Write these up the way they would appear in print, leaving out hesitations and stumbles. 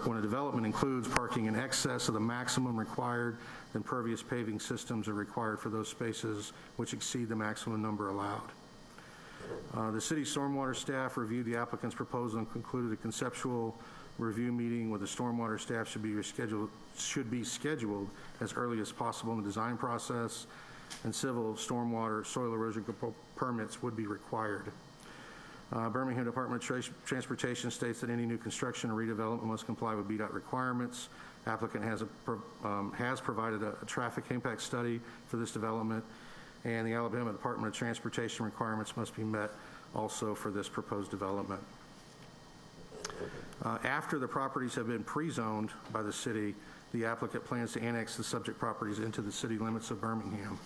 when a development includes parking in excess of the maximum required, then pervious paving systems are required for those spaces which exceed the maximum number allowed. The city stormwater staff reviewed the applicant's proposal and concluded a conceptual review meeting with the stormwater staff should be scheduled as early as possible in the design process, and civil stormwater soil erosion permits would be required. Birmingham Department of Transportation states that any new construction or redevelopment must comply with BDOT requirements. Applicant has provided a traffic impact study for this development, and the Alabama Department of Transportation requirements must be met also for this proposed development. After the properties have been pre-zoned by the city, the applicant plans to annex the subject properties into the city limits of Birmingham.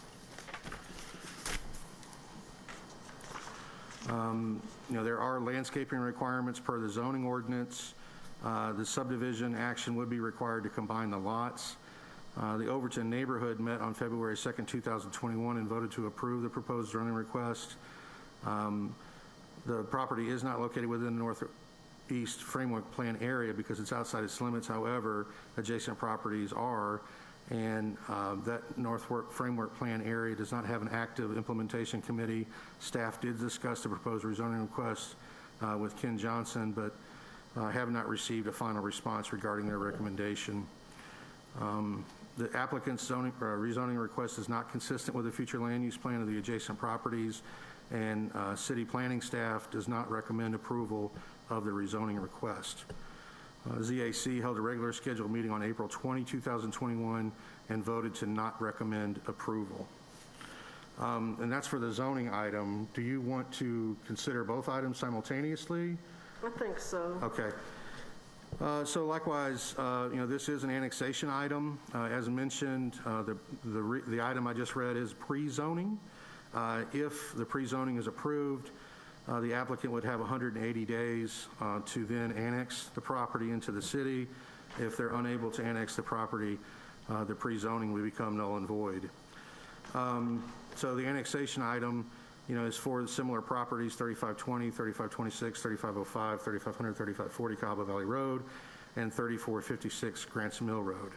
There are landscaping requirements per the zoning ordinance. The subdivision action would be required to combine the lots. The Overton neighborhood met on February 2nd, 2021 and voted to approve the proposed zoning request. The property is not located within the Northeast Framework Plan area because it's outside its limits. However, adjacent properties are, and that North Framework Plan area does not have an active implementation committee. Staff did discuss the proposed rezoning request with Ken Johnson, but have not received a final response regarding their recommendation. The applicant's rezoning request is not consistent with the future land use plan of the adjacent properties, and city planning staff does not recommend approval of the rezoning request. ZAC held a regular scheduled meeting on April 20, 2021 and voted to not recommend approval. And that's for the zoning item. Do you want to consider both items simultaneously? I think so. Okay. So likewise, this is an annexation item. As mentioned, the item I just read is pre-zoning. If the pre-zoning is approved, the applicant would have 180 days to then annex the property into the city. If they're unable to annex the property, the pre-zoning would become null and void. So the annexation item, is for similar properties: 3520, 3526, 3505, 3500, 3540 Cahaba Valley Road, and 3456 Grants Mill Road.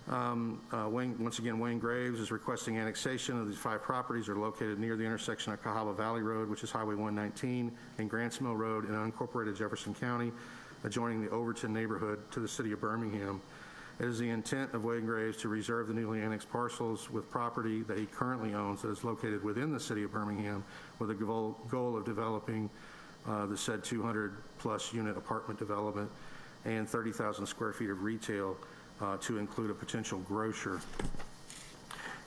Once again, Wayne Graves is requesting annexation of these 5 properties that are located near the intersection of Cahaba Valley Road, which is Highway 119, and Grants Mill Road in unincorporated Jefferson County, adjoining the Overton neighborhood to the city of Birmingham. It is the intent of Wayne Graves to reserve the newly annexed parcels with property that he currently owns that is located within the city of Birmingham, with a goal of developing the said 200-plus unit apartment development and 30,000 square feet of retail to include a potential grocer.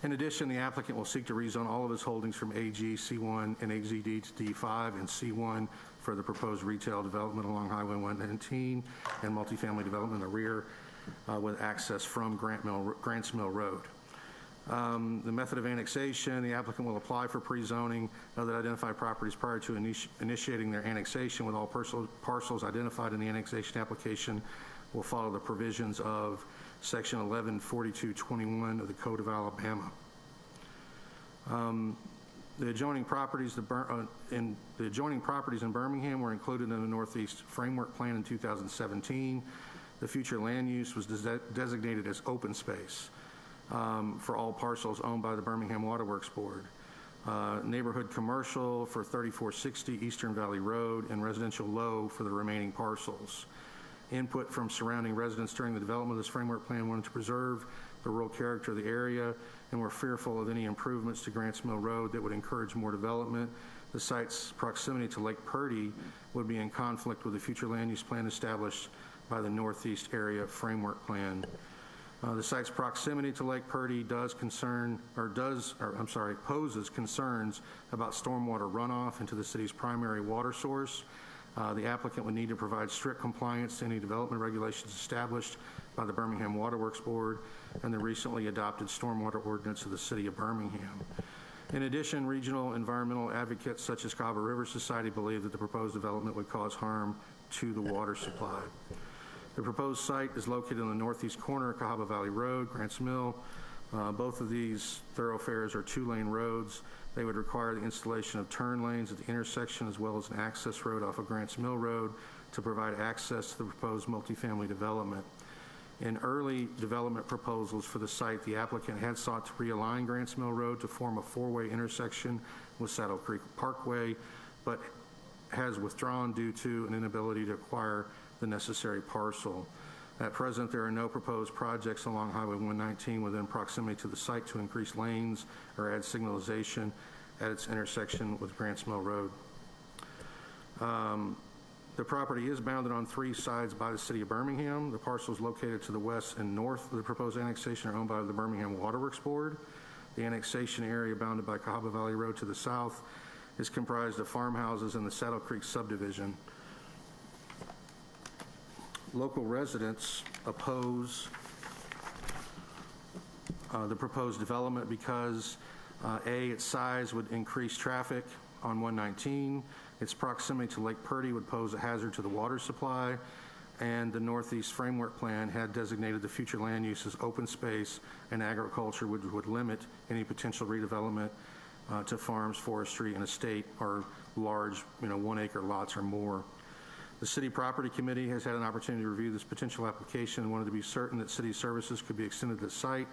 In addition, the applicant will seek to rezone all of his holdings from AG, C1, and AZD to D5 and C1 for the proposed retail development along Highway 119 and multifamily development in the rear with access from Grants Mill Road. The method of annexation: the applicant will apply for pre-zoning of the identified properties prior to initiating their annexation, with all parcels identified in the annexation application will follow the provisions of Section 114221 of the Code of Alabama. The adjoining properties in Birmingham were included in the Northeast Framework Plan in 2017. The future land use was designated as open space for all parcels owned by the Birmingham Waterworks Board. Neighborhood commercial for 3460 Eastern Valley Road, and residential low for the remaining parcels. Input from surrounding residents during the development of this framework plan wanted to preserve the rural character of the area and were fearful of any improvements to Grants Mill Road that would encourage more development. The site's proximity to Lake Purdy would be in conflict with the future land use plan established by the Northeast Area Framework Plan. The site's proximity to Lake Purdy poses concerns about stormwater runoff into the city's primary water source. The applicant would need to provide strict compliance to any development regulations established by the Birmingham Waterworks Board and the recently adopted stormwater ordinance of the city of Birmingham. In addition, regional environmental advocates such as Cahaba River Society believe that the proposed development would cause harm to the water supply. The proposed site is located in the northeast corner of Cahaba Valley Road, Grants Mill. Both of these thoroughfares are 2-lane roads. They would require the installation of turn lanes at the intersection, as well as an access road off of Grants Mill Road to provide access to the proposed multifamily development. In early development proposals for the site, the applicant had sought to realign Grants Mill Road to form a four-way intersection with Saddle Creek Parkway, but has withdrawn due to an inability to acquire the necessary parcel. At present, there are no proposed projects along Highway 119 within proximity to the site to increase lanes or add signalization at its intersection with Grants Mill Road. The property is bounded on three sides by the City of Birmingham. The parcels located to the west and north of the proposed annexation are owned by the Birmingham Waterworks Board. The annexation area bounded by Cahaba Valley Road to the south is comprised of farmhouses in the Saddle Creek subdivision. Local residents oppose the proposed development because A, its size would increase traffic on 119, its proximity to Lake Purdy would pose a hazard to the water supply, and the Northeast Framework Plan had designated the future land use as open space and agriculture, which would limit any potential redevelopment to farms, forestry, and estate, or large, 1 acre lots or more. The City Property Committee has had an opportunity to review this potential application and wanted to be certain that city services could be extended to the site.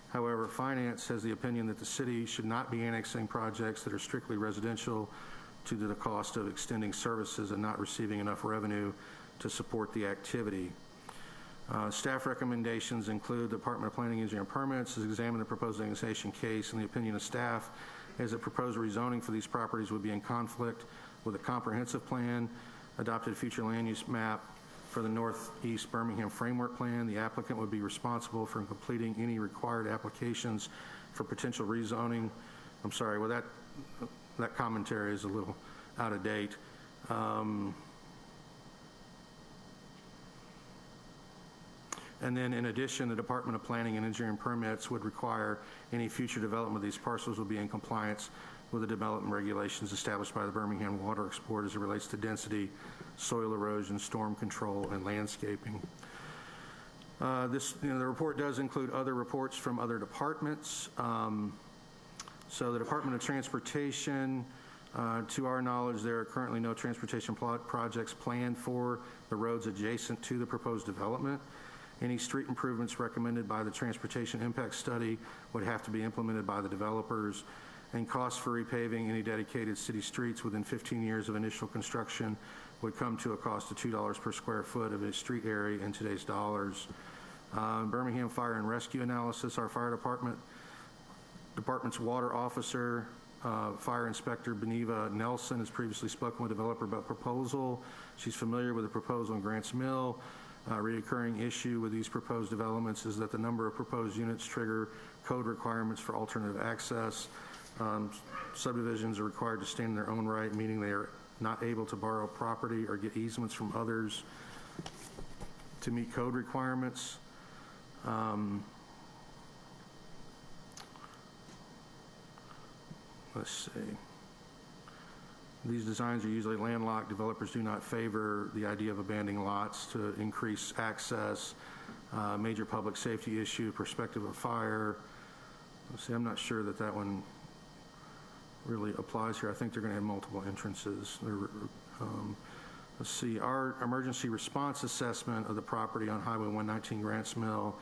However, Finance has the opinion that the city should not be annexing projects that are strictly residential due to the cost of extending services and not receiving enough revenue to support the activity. Staff recommendations include the Department of Planning, Engineering, and Permits has examined the proposed annexation case, and the opinion of staff is that proposed rezoning for these properties would be in conflict with a comprehensive plan, adopted future land use map for the Northeast Birmingham Framework Plan. The applicant would be responsible for completing any required applications for potential rezoning. I'm sorry, well, that commentary is a little out of date. And then in addition, the Department of Planning and Engineering Permits would require any future development of these parcels will be in compliance with the development regulations established by the Birmingham Waterworks Board as it relates to density, soil erosion, storm control, and landscaping. The report does include other reports from other departments. So the Department of Transportation, to our knowledge, there are currently no transportation projects planned for the roads adjacent to the proposed development. Any street improvements recommended by the Transportation Impact Study would have to be implemented by the developers, and costs for repaving any dedicated city streets within 15 years of initial construction would come to a cost of $2 per square foot of a street area in today's dollars. Birmingham Fire and Rescue Analysis, our fire department's water officer, Fire Inspector Beneva Nelson, has previously spoken with a developer about proposal. She's familiar with the proposal in Grants Mill. Reoccurring issue with these proposed developments is that the number of proposed units trigger code requirements for alternative access. Subdivisions are required to stand in their own right, meaning they are not able to borrow property or get easements from others to meet code requirements. Let's see. These designs are usually landlocked. Developers do not favor the idea of abandoning lots to increase access, major public safety issue, perspective of fire. Let's see, I'm not sure that that one really applies here. I think they're going to have multiple entrances. Let's see, our emergency response assessment of the property on Highway 119 Grants Mill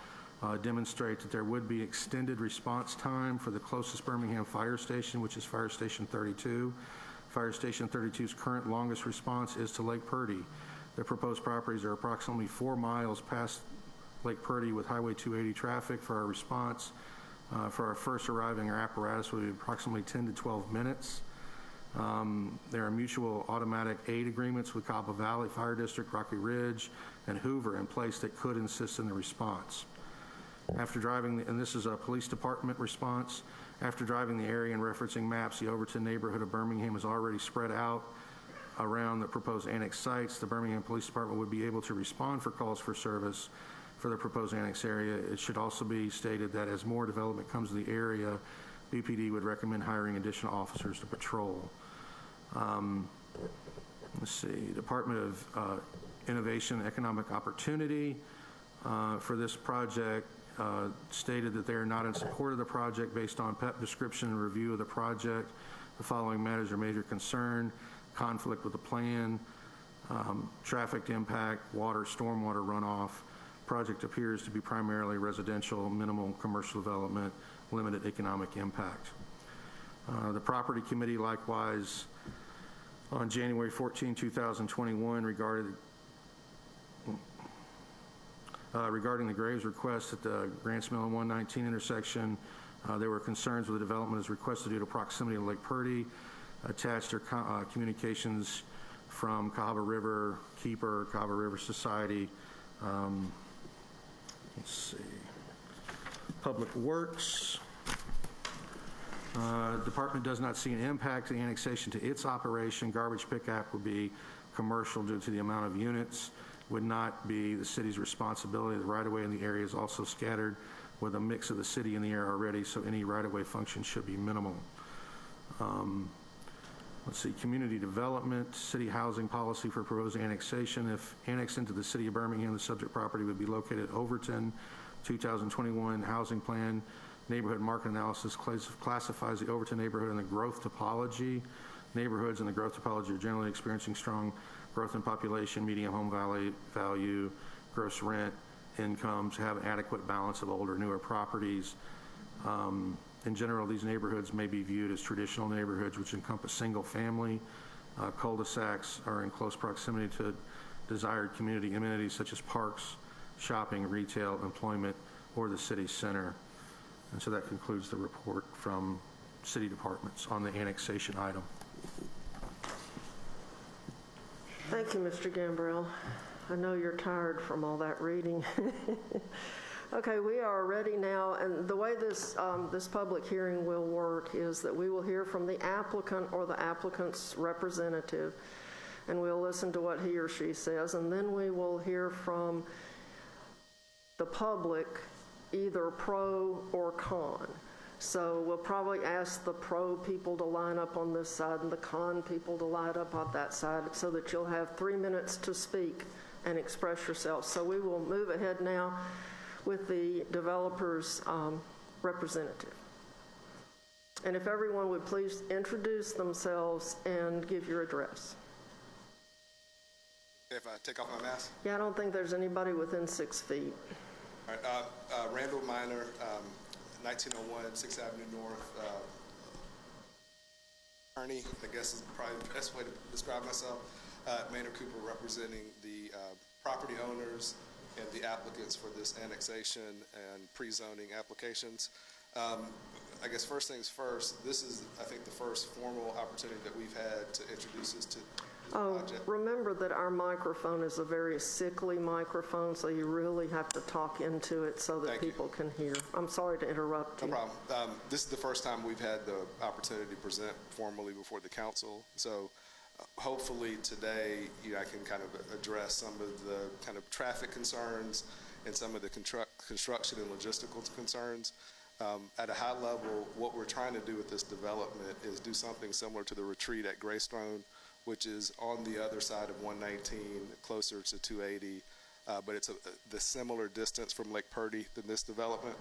demonstrate that there would be extended response time for the closest Birmingham fire station, which is Fire Station 32. Fire Station 32's current longest response is to Lake Purdy. The proposed properties are approximately 4 miles past Lake Purdy with Highway 280 traffic. For our response, for our first arriving, our apparatus would be approximately 10 to 12 minutes. There are mutual automatic aid agreements with Cahaba Valley Fire District, Rocky Ridge, and Hoover in place that could assist in the response. After driving, and this is a police department response, after driving the area and referencing maps, the Overton neighborhood of Birmingham is already spread out around the proposed annex sites. The Birmingham Police Department would be able to respond for calls for service for the proposed annex area. It should also be stated that as more development comes to the area, BPD would recommend hiring additional officers to patrol. Let's see, Department of Innovation and Economic Opportunity for this project stated that they are not in support of the project based on PEP description and review of the project. The following matters are major concern: conflict with the plan, Traffic impact, water, stormwater runoff. Project appears to be primarily residential, minimal commercial development, limited economic impact. The Property Committee likewise on January 14, 2021 regarding the Graves request at the Grants Mill and 119 intersection. There were concerns with the development as requested due to proximity to Lake Purdy. Attached are communications from Cahaba River Keeper, Cahaba River Society, let's see, Public Works. Department does not see an impact to the annexation to its operation. Garbage pickup would be commercial due to the amount of units. Would not be the city's responsibility. The right-of-way in the area is also scattered with a mix of the city in the area already, so any right-of-way function should be minimal. Let's see, community development, city housing policy for proposed annexation. If annexed into the city of Birmingham, the subject property would be located at Overton. 2021 housing plan. Neighborhood market analysis classifies the Overton neighborhood in the growth topology. Neighborhoods in the growth topology are generally experiencing strong growth in population, median home value, gross rent, incomes, have an adequate balance of older, newer properties. In general, these neighborhoods may be viewed as traditional neighborhoods which encompass single family. Cul-de-sacs are in close proximity to desired community amenities such as parks, shopping, retail, employment, or the city center. And so that concludes the report from city departments on the annexation item. Thank you, Mr. Gambrell. I know you're tired from all that reading. Okay, we are ready now, and the way this public hearing will work is that we will hear from the applicant or the applicant's representative, and we'll listen to what he or she says, and then we will hear from the public, either pro or con. So we'll probably ask the pro people to line up on this side and the con people to line up on that side so that you'll have 3 minutes to speak and express yourself. So we will move ahead now with the developer's representative. And if everyone would please introduce themselves and give your address. If I take off my mask? Yeah, I don't think there's anybody within 6 feet. All right, Randall Minor, 1901 6th Avenue North. Attorney, I guess is probably the best way to describe myself. Maynard Cooper representing the property owners and the applicants for this annexation and pre-zoning applications. I guess first things first, this is, I think, the first formal opportunity that we've had to introduce this to this project. Remember that our microphone is a very sickly microphone, so you really have to talk into it so that people can hear. I'm sorry to interrupt you. No problem. This is the first time we've had the opportunity to present formally before the council. So hopefully today, I can kind of address some of the kind of traffic concerns and some of the construction and logistical concerns. At a high level, what we're trying to do with this development is do something similar to the retreat at Greystone, which is on the other side of 119, closer to 280, but it's the similar distance from Lake Purdy than this development.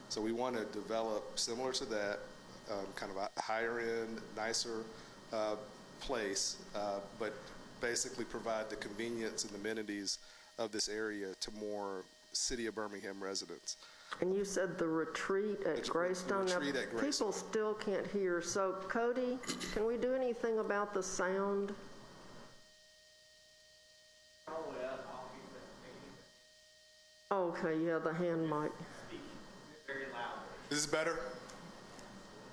So we want to develop similar to that, kind of a higher end, nicer place, but basically provide the convenience and amenities of this area to more City of Birmingham residents. And you said the retreat at Greystone. Retreat at Greystone. People still can't hear. So, Cody, can we do anything about the sound? Okay, yeah, the hand mic. Very loud. This is better?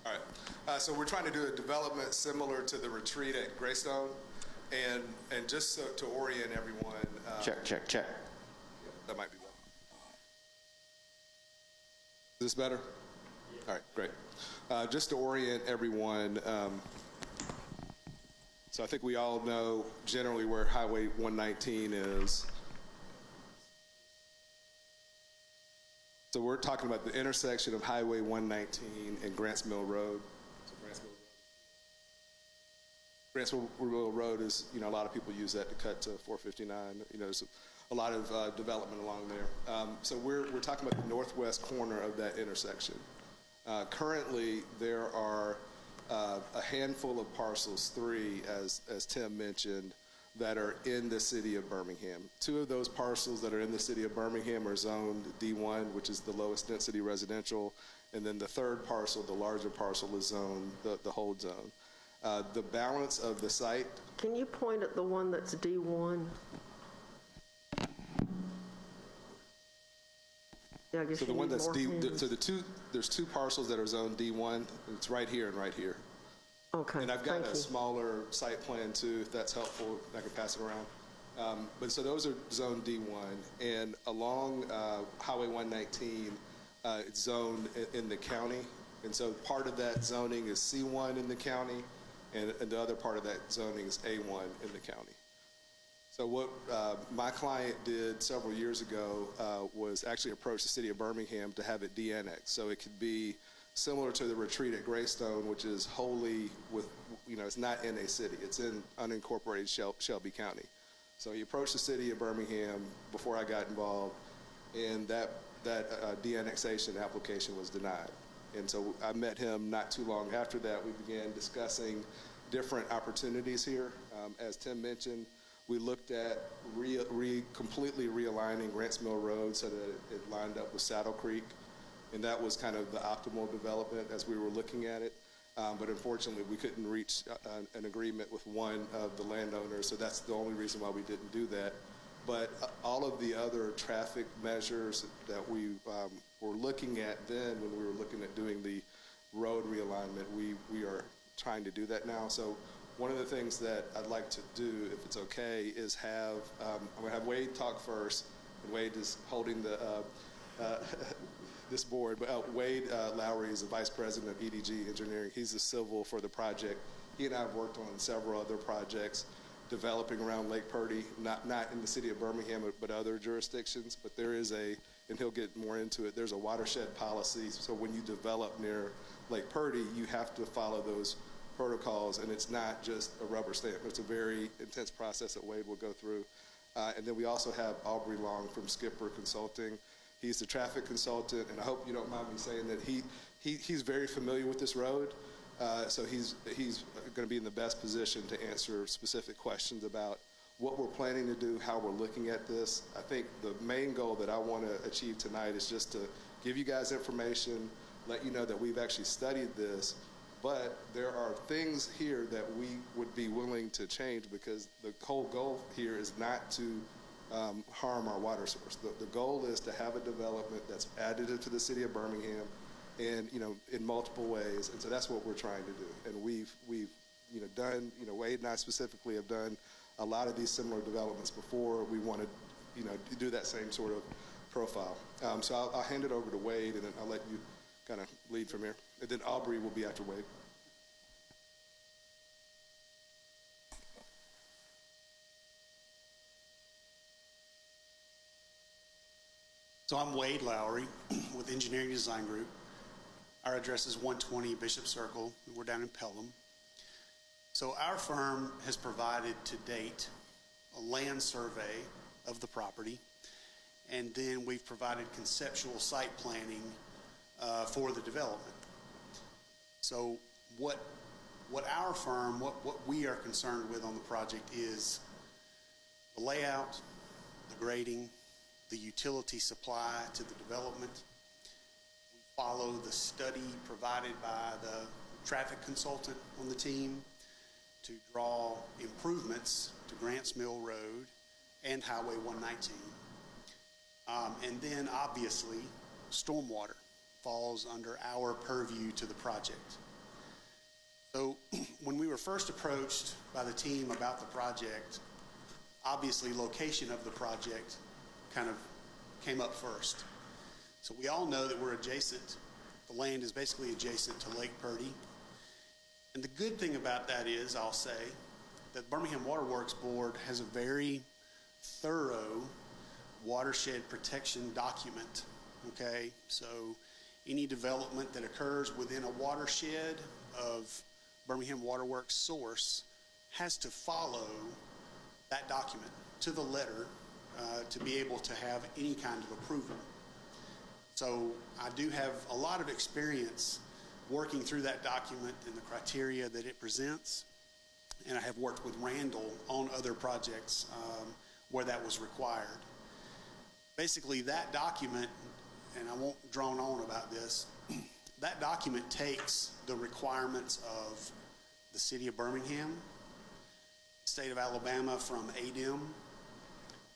All right. So we're trying to do a development similar to the retreat at Greystone. And just so to orient everyone. Check. That might be better. Is this better? Yeah. All right, great. Just to orient everyone, so I think we all know generally where Highway 119 is. So we're talking about the intersection of Highway 119 and Grants Mill Road. Grants Mill Road is, a lot of people use that to cut to 459. There's a lot of development along there. So we're talking about the northwest corner of that intersection. Currently, there are a handful of parcels, 3, as Tim mentioned, that are in the city of Birmingham. 2 of those parcels that are in the city of Birmingham are zoned D1, which is the lowest density residential, and then the 3rd parcel, the larger parcel, is zoned the hold zone. The balance of the site. Can you point at the one that's D1? Yeah, I guess So the you one need that's more hands. so there's 2 parcels that are zoned D1. And it's right here and right here. Okay, And I've got thank a you. smaller site plan too, if that's helpful. I can pass it around. But so those are zone D1, and along Highway 119, it's zoned in the county. And so part of that zoning is C1 in the county, and the other part of that zoning is A1 in the county. So what my client did several years ago was actually approach the city of Birmingham to have it de-annexed. So it could be similar to the retreat at Greystone, which is wholly it's not in a city. It's in unincorporated Shelby County. So he approached the city of Birmingham before I got involved, and that de-annexation application was denied. And so I met him not too long after that. We began discussing different opportunities here. As Tim mentioned, we looked at completely realigning Grants Mill Road so that it lined up with Saddle Creek. And that was kind of the optimal development as we were looking at it. But unfortunately, we couldn't reach an agreement with one of the landowners, so that's the only reason why we didn't do that. But all of the other traffic measures that we were looking at then when we were looking at doing the road realignment, we are trying to do that now. So one of the things that I'd like to do, if it's okay, is have, I'm going to have Wade talk first, and Wade is holding the this board, but Wade Lowry is the Vice President of EDG Engineering. He's the civil for the project. He and I have worked on several other projects developing around Lake Purdy, not in the city of Birmingham, but other jurisdictions. But there is and he'll get more into it, there's a watershed policy. So when you develop near Lake Purdy, you have to follow those protocols, and it's not just a rubber stamp. It's a very intense process that Wade will go through. And then we also have Aubrey Long from Skipper Consulting. He's the traffic consultant, and I hope you don't mind me saying that he's very familiar with this road, so he's going to be in the best position to answer specific questions about what we're planning to do, how we're looking at this. I think the main goal that I want to achieve tonight is just to give you guys information, let you know that we've actually studied this, but there are things here that we would be willing to change because the whole goal here is not to harm our water source. The goal is to have a development that's additive to the city of Birmingham, and in multiple ways. And so that's what we're trying to do. And we've done. Wade and I specifically have done a lot of these similar developments before. We want to do that same sort of profile. So I'll hand it over to Wade, and then I'll let you kind of lead from here. And then Aubrey will be after Wade. So I'm Wade Lowry with Engineering Design Group. Our address is 120 Bishop Circle. We're down in Pelham. So our firm has provided to date a land survey of the property, and then we've provided conceptual site planning for the development. So what our firm, what we are concerned with on the project is the layout, the grading, the utility supply to the development. We follow the study provided by the traffic consultant on the team to draw improvements to Grants Mill Road and Highway 119. And then obviously stormwater falls under our purview to the project. So when we were first approached by the team about the project, obviously location of the project kind of came up first. So we all know that we're adjacent. The land is basically adjacent to Lake Purdy. And the good thing about that is, I'll say, that Birmingham Water Works Board has a very thorough watershed protection document, okay? So any development that occurs within a watershed of Birmingham Water Works source has to follow that document to the letter to be able to have any kind of approval. So I do have a lot of experience working through that document and the criteria that it presents. and I have worked with Randall on other projects where that was required. Basically, that document, and I won't drone on about this, that document takes the requirements of the city of Birmingham, state of Alabama from ADEM,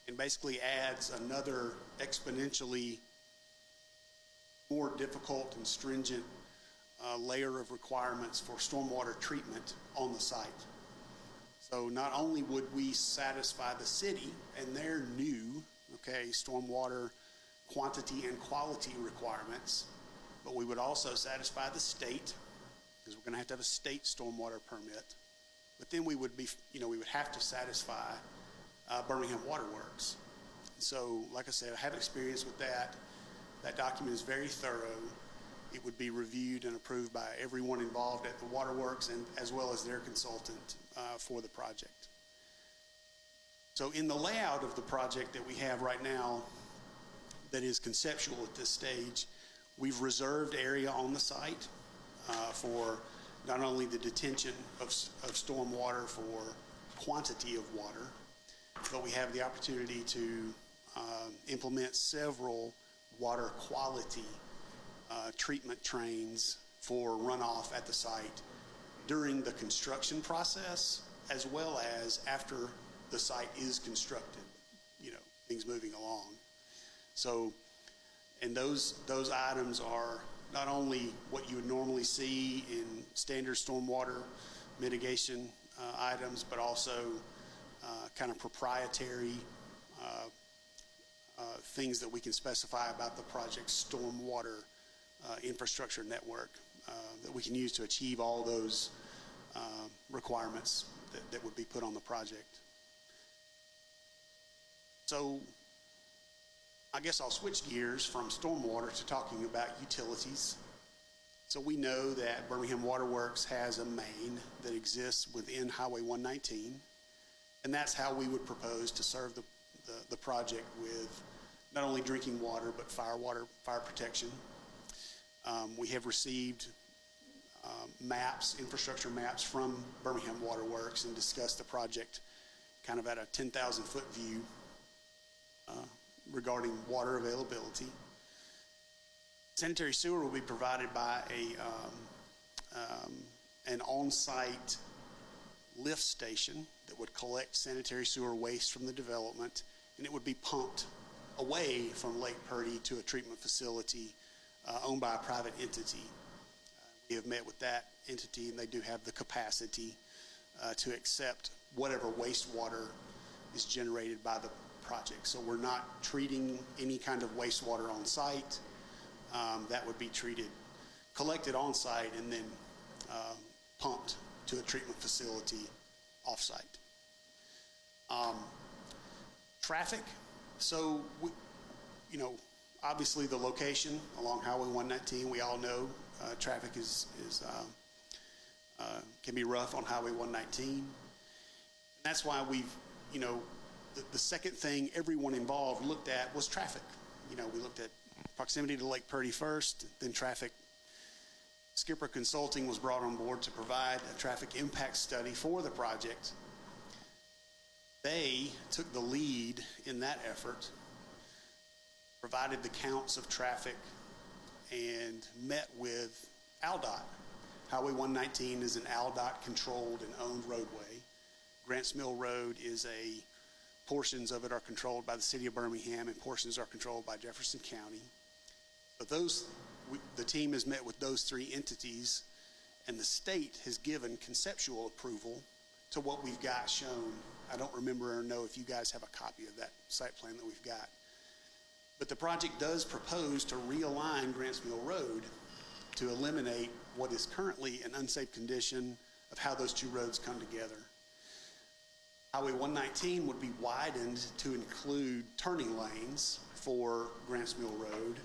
and basically adds another exponentially more difficult and stringent layer of requirements for stormwater treatment on the site. So not only would we satisfy the city and their new, stormwater quantity and quality requirements, but we would also satisfy the state, because we're going to have a state stormwater permit. But then we would be, we would have to satisfy Birmingham Water Works. So, like I said, I have experience with that. That document is very thorough. It would be reviewed and approved by everyone involved at the waterworks, and as well as their consultant for the project. So in the layout of the project that we have right now that is conceptual at this stage, we've reserved area on the site for not only the detention of storm water for quantity of water, but we have the opportunity to implement several water quality treatment trains for runoff at the site during the construction process, as well as after the site is constructed, things moving along. So, and those items are not only what you would normally see in standard stormwater mitigation items, but also kind of proprietary things that we can specify about the project's stormwater infrastructure network that we can use to achieve all those requirements that would be put on the project. So I guess I'll switch gears from stormwater to talking about utilities. So we know that Birmingham Water Works has a main that exists within Highway 119, and that's how we would propose to serve the project with not only drinking water, but fire protection. We have received maps, infrastructure maps from Birmingham Water Works, and discussed the project kind of at a 10,000 foot view regarding water availability. Sanitary sewer will be provided by an on-site lift station that would collect sanitary sewer waste from the development, and it would be pumped away from Lake Purdy to a treatment facility owned by a private entity. We have met with that entity, and they do have the capacity to accept whatever wastewater is generated by the project. So we're not treating any kind of wastewater on site. That would be collected on site, and then pumped to a treatment facility off site. Traffic. So, obviously the location along Highway 119, we all know traffic can be rough on Highway 119. And that's why we've, the second thing everyone involved looked at was traffic. We looked at proximity to Lake Purdy first, then traffic. Skipper Consulting was brought on board to provide a traffic impact study for the project. They took the lead in that effort, provided the counts of traffic, and met with ALDOT. Highway 119 is an ALDOT controlled and owned roadway. Grants Mill Road portions of it are controlled by the city of Birmingham, and portions are controlled by Jefferson County. But the team has met with those three entities, and the state has given conceptual approval to what we've got shown. I don't remember or know if you guys have a copy of that site plan that we've got. But the project does propose to realign Grants Mill Road to eliminate what is currently an unsafe condition of how those two roads come together. Highway 119 would be widened to include turning lanes for Grants Mill Road,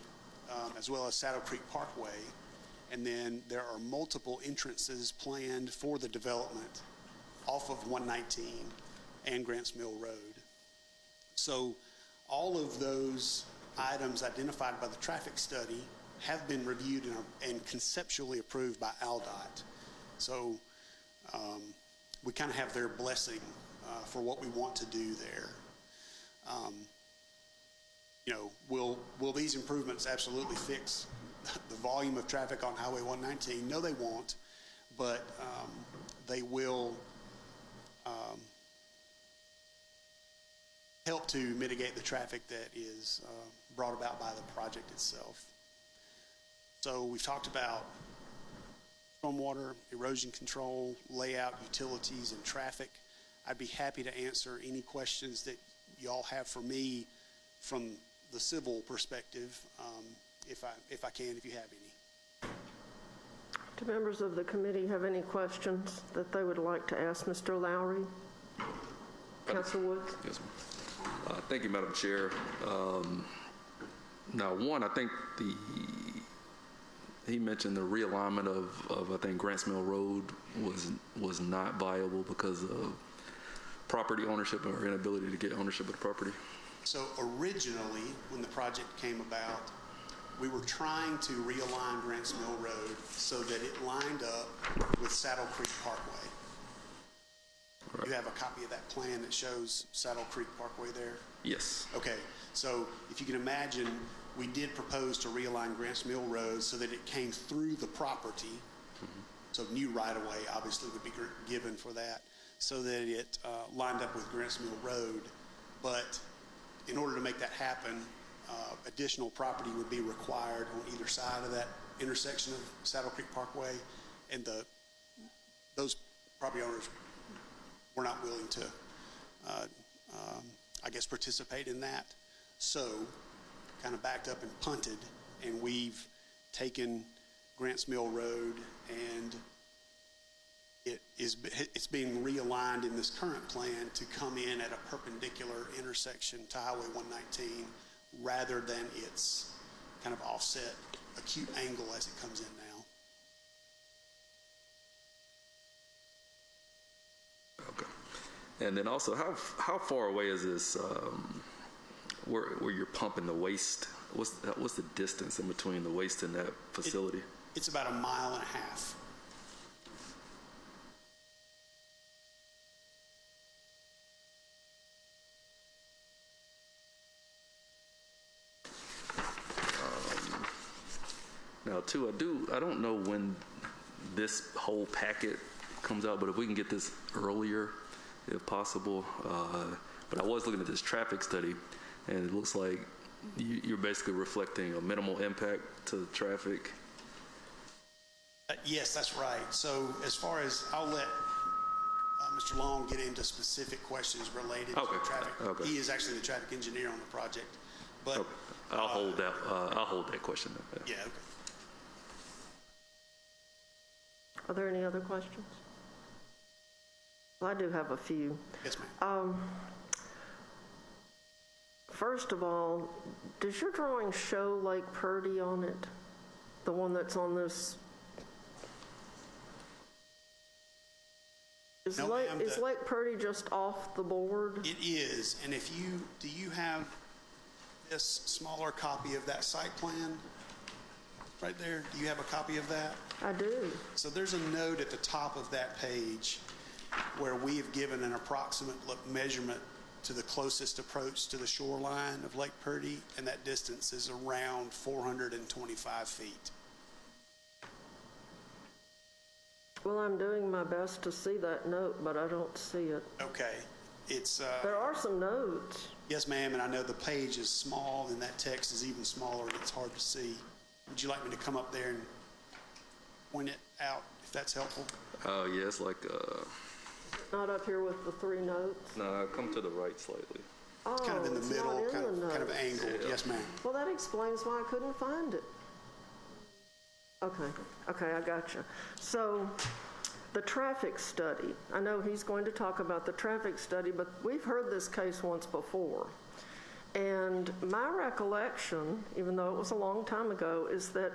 as well as Saddle Creek Parkway. And then there are multiple entrances planned for the development off of 119 and Grants Mill Road. So all of those items identified by the traffic study have been reviewed and conceptually approved by ALDOT. So we kind of have their blessing for what we want to do there. You know, will these improvements absolutely fix the volume of traffic on Highway 119? No, they won't, but they will help to mitigate the traffic that is brought about by the project itself. So we've talked about stormwater, erosion control, layout, utilities, and traffic. I'd be happy to answer any questions that y'all have for me from the civil perspective, if I can, if you have any. Do members of the committee have any questions that they would like to ask Mr. Lowry? Councilor Woods? Yes, ma'am. Thank you, Madam Chair. Now, one, I think he mentioned the realignment of I think Grants Mill Road was not viable because of property ownership or inability to get ownership of the property. So originally, when the project came about, we were trying to realign Grants Mill Road so that it lined up with Saddle Creek Parkway. Right. You have a copy of that plan that shows Saddle Creek Parkway there? Yes. Okay, so if you can imagine, we did propose to realign Grants Mill Road so that it came through the property. Mm-hmm. So new right-of-way obviously would be given for that, so that it lined up with Grants Mill Road. But in order to make that happen, additional property would be required on either side of that intersection of Saddle Creek Parkway, and those property owners were not willing to, I guess, participate in that. So kind of backed up and punted, and we've taken Grants Mill Road, and it's being realigned in this current plan to come in at a perpendicular intersection to Highway 119 rather than its kind of offset acute angle as it comes in now. Okay. And then also, how far away is this where you're pumping the waste? What's the distance in between the waste and that facility? It's about 1.5 miles. Now, too, I don't know when this whole packet comes out, but if we can get this earlier, if possible. But I was looking at this traffic study, and it looks like you're basically reflecting a minimal impact to the traffic. Yes, that's right. So as far as, I'll let Mr. Long get into specific questions related to traffic. Okay. He is actually the traffic engineer on the project. But okay. I'll hold that question. Yeah. Okay. Are there any other questions? Well, I do have a few. Yes, ma'am. First of all, does your drawing show Lake Purdy on it? The one that's on this? Is Lake Purdy just off the board? It is. And do you have this smaller copy of that site plan right there? Do you have a copy of that? I do. So there's a note at the top of that page where we have given an approximate measurement to the closest approach to the shoreline of Lake Purdy, and that distance is around 425 feet. Well, I'm doing my best to see that note, but I don't see it. Okay. It's there are some notes. Yes, ma'am, and I know the page is small and that text is even smaller and it's hard to see. Would you like me to come up there and point it out if that's helpful? Oh, yeah, it's like not up here with the 3 notes? No, come to the right slightly. Oh, it's kind of in the middle, kind of angled. Yeah. Yes, ma'am. Well, that explains why I couldn't find it. Okay, I gotcha. So the traffic study, I know he's going to talk about the traffic study, but we've heard this case once before. And my recollection, even though it was a long time ago, is that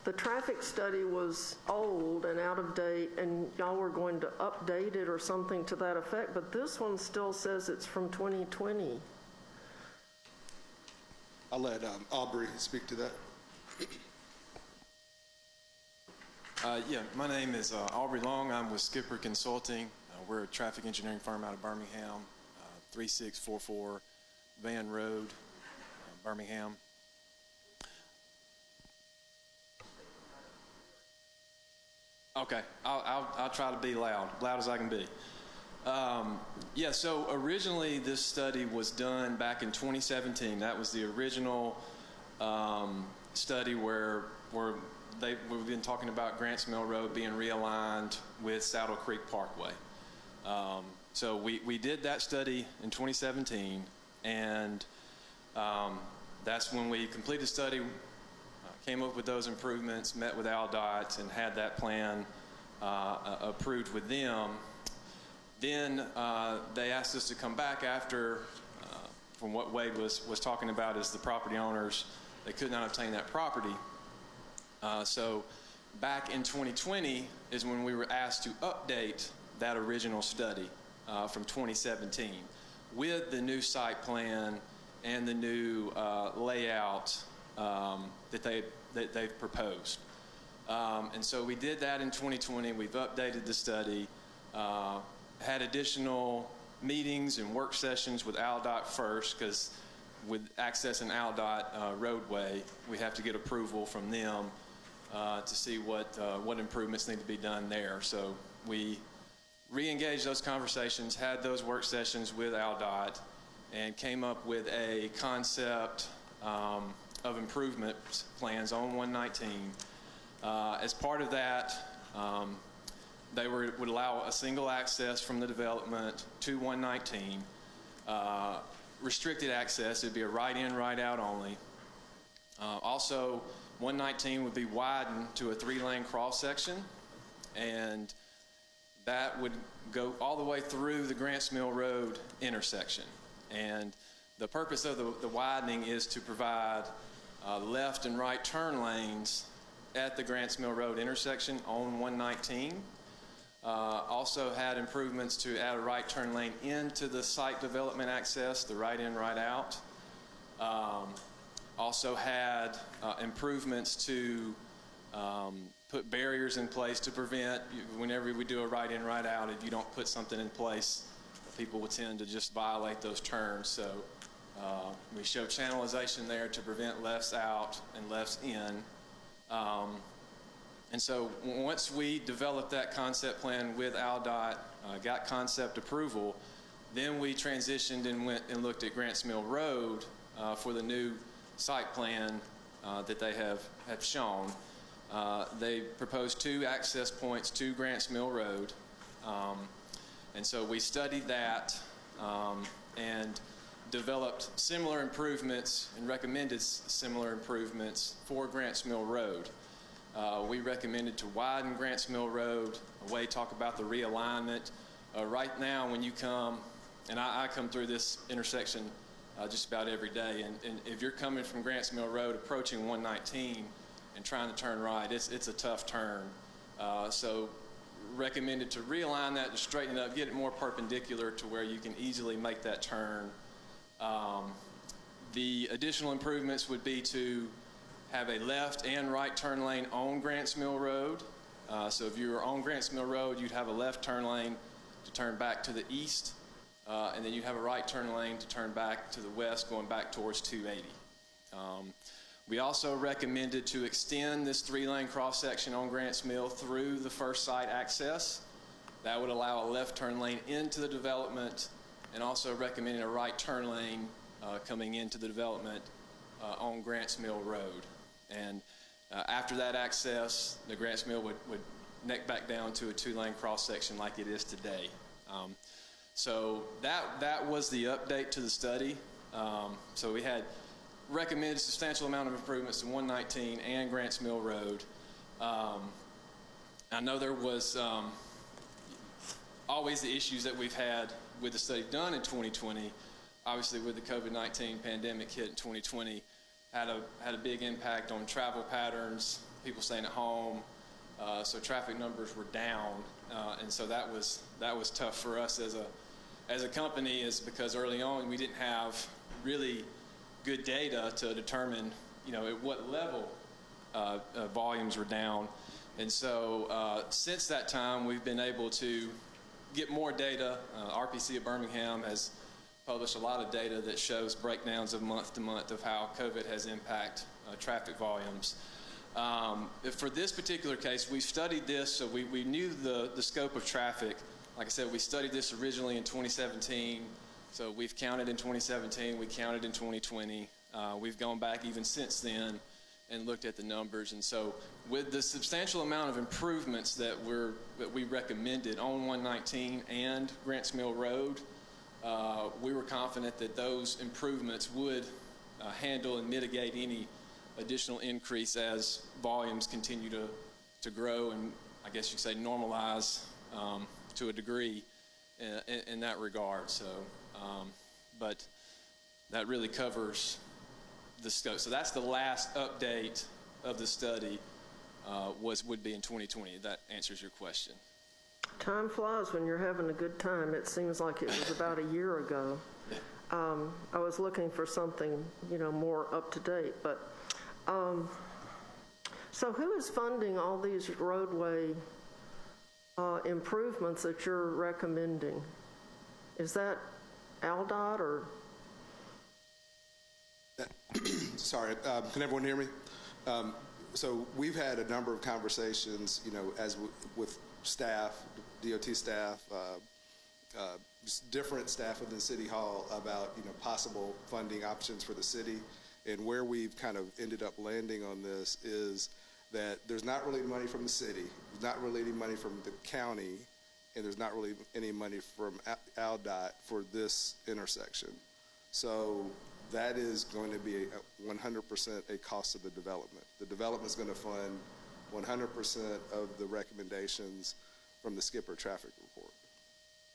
the traffic study was old and out of date, and y'all were going to update it or something to that effect, but this one still says it's from 2020. I'll let Aubrey speak to that. Yeah, my name is Aubrey Long. I'm with Skipper Consulting. We're a traffic engineering firm out of Birmingham, 3644 Van Road, Birmingham. Okay, I'll try to be loud as I can be. Yeah, so originally this study was done back in 2017. That was the original study where we've been talking about Grants Mill Road being realigned with Saddle Creek Parkway. So we did that study in 2017, and that's when we completed the study, came up with those improvements, met with AlDOT, and had that plan approved with them. Then they asked us to come back after, from what Wade was talking about, is the property owners, they could not obtain that property. So back in 2020 is when we were asked to update that original study from 2017 with the new site plan and the new layout that they've proposed. And so we did that in 2020. We've updated the study, had additional meetings and work sessions with AlDOT first, because with accessing AlDOT roadway, we have to get approval from them to see what improvements need to be done there. So we re-engaged those conversations, had those work sessions with AlDOT, and came up with a concept of improvement plans on 119. As part of that, they would allow a single access from the development to 119. Restricted access, it'd be a right-in, right-out only. Also, 119 would be widened to a 3-lane cross-section, and that would go all the way through the Grants Mill Road intersection. And the purpose of the widening is to provide left and right turn lanes at the Grants Mill Road intersection on 119. Also had improvements to add a right turn lane into the site development access, the right in, right out. Also had improvements to put barriers in place to prevent, whenever we do a right in, right out, if you don't put something in place, people will tend to just violate those turns. So we show channelization there to prevent lefts out and lefts in. And so once we developed that concept plan with AlDOT, got concept approval, then we transitioned and went and looked at Grants Mill Road for the new site plan that they have shown. They proposed 2 access points to Grants Mill Road. And so we studied that and developed similar improvements and recommended similar improvements for Grants Mill Road. We recommended to widen Grants Mill Road, talk about the realignment. Right now, when you come, and I come through this intersection just about every day, and if you're coming from Grants Mill Road approaching 119 and trying to turn right, it's a tough turn. So recommended to realign that, to straighten it up, get it more perpendicular to where you can easily make that turn. The additional improvements would be to have a left and right turn lane on Grants Mill Road. So if you were on Grants Mill Road, you'd have a left turn lane to turn back to the east, and then you'd have a right turn lane to turn back to the west, going back towards 280. We also recommended to extend this 3-lane cross-section on Grants Mill through the first site access. That would allow a left turn lane into the development, and also recommending a right turn lane coming into the development on Grants Mill Road. And after that access, the Grants Mill would neck back down to a 2-lane cross-section like it is today. So that was the update to the study. So we had recommended a substantial amount of improvements to 119 and Grants Mill Road. I know there was always the issues that we've had with the study done in 2020. Obviously, with the COVID-19 pandemic hit in 2020, had a big impact on travel patterns, people staying at home, so traffic numbers were down, and so that was tough for us as a company, is because early on we didn't have really good data to determine, at what level volumes were down. And so since that time, we've been able to get more data. RPC of Birmingham has published a lot of data that shows breakdowns of month to month of how COVID has impacted traffic volumes. For this particular case, we studied this, so we knew the scope of traffic. Like I said, we studied this originally in 2017, so we've counted in 2017, we counted in 2020. We've gone back even since then and looked at the numbers. And so with the substantial amount of improvements that we recommended on 119 and Grants Mill Road, we were confident that those improvements would handle and mitigate any additional increase as volumes continue to grow and, I guess you could say, normalize to a degree in that regard. So, but that really covers the scope. So that's the last update of the study would be in 2020. That answers your question. Time flies when you're having a good time. It seems like it was about a year ago. I was looking for something, more up to date, but so who is funding all these roadway improvements that you're recommending? Is that ALDOT or? Sorry, can everyone hear me? So we've had a number of conversations, with staff, DOT staff, different staff within City Hall about, possible funding options for the city. And where we've kind of ended up landing on this is that there's not really money from the city, there's not really any money from the county, and there's not really any money from ALDOT for this intersection. So that is going to be 100% a cost of the development. The development is going to fund 100% of the recommendations from the Skipper traffic report.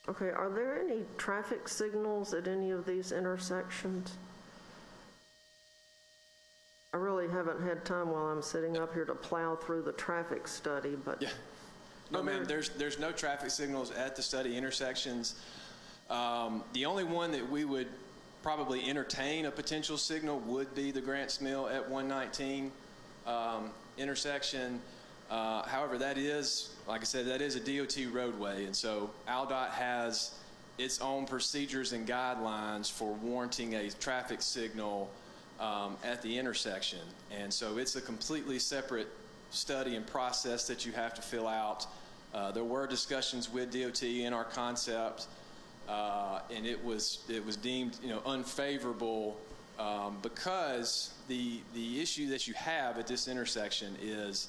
Okay, are there any traffic signals at any of these intersections? I really haven't had time while I'm sitting up here to plow through the traffic study, but... Yeah. No, ma'am, there's no traffic signals at the study intersections. The only one that we would probably entertain a potential signal would be the Grants Mill at 119 intersection. However, that is, like I said, that is a DOT roadway, and so ALDOT has its own procedures and guidelines for warranting a traffic signal at the intersection. And so it's a completely separate study and process that you have to fill out. There were discussions with DOT in our concept, and it was deemed unfavorable because the issue that you have at this intersection is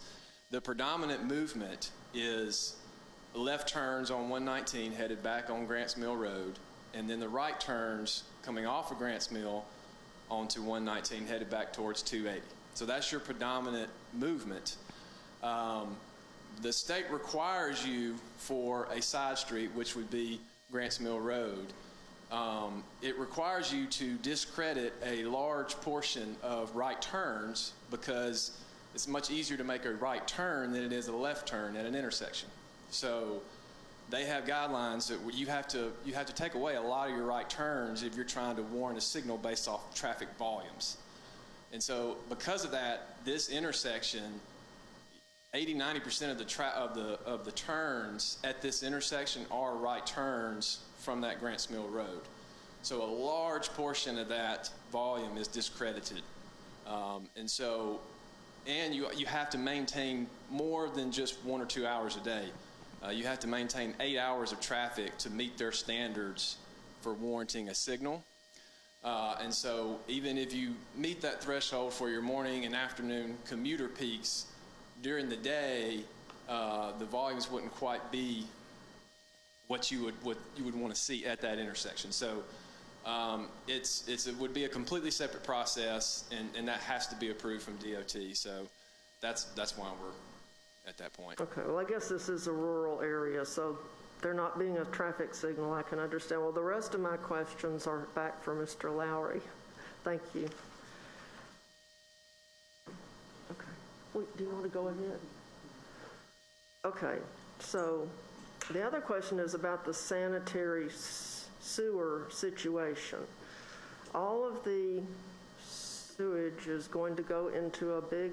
the predominant movement is left turns on 119 headed back on Grants Mill Road, and then the right turns coming off of Grants Mill onto 119 headed back towards 280. So that's your predominant movement. The state requires you for a side street, which would be Grants Mill Road, it requires you to discredit a large portion of right turns because it's much easier to make a right turn than it is a left turn at an intersection. So they have guidelines that you have to take away a lot of your right turns if you're trying to warrant a signal based off traffic volumes. And so because of that, this intersection, 80-90% of the turns at this intersection are right turns from that Grants Mill Road. So a large portion of that volume is discredited. And you have to maintain more than just 1 or 2 hours a day. You have to maintain 8 hours of traffic to meet their standards for warranting a signal. And so even if you meet that threshold for your morning and afternoon commuter peaks, during the day, the volumes wouldn't quite be what you would want to see at that intersection. So it would be a completely separate process, and that has to be approved from DOT. So that's why we're at that point. Okay, well, I guess this is a rural area, so there not being a traffic signal, I can understand. Well, the rest of my questions are back for Mr. Lowry. Thank you. Okay. Wait, do you want to go ahead? Okay, so the other question is about the sanitary sewer situation. All of the sewage is going to go into a big,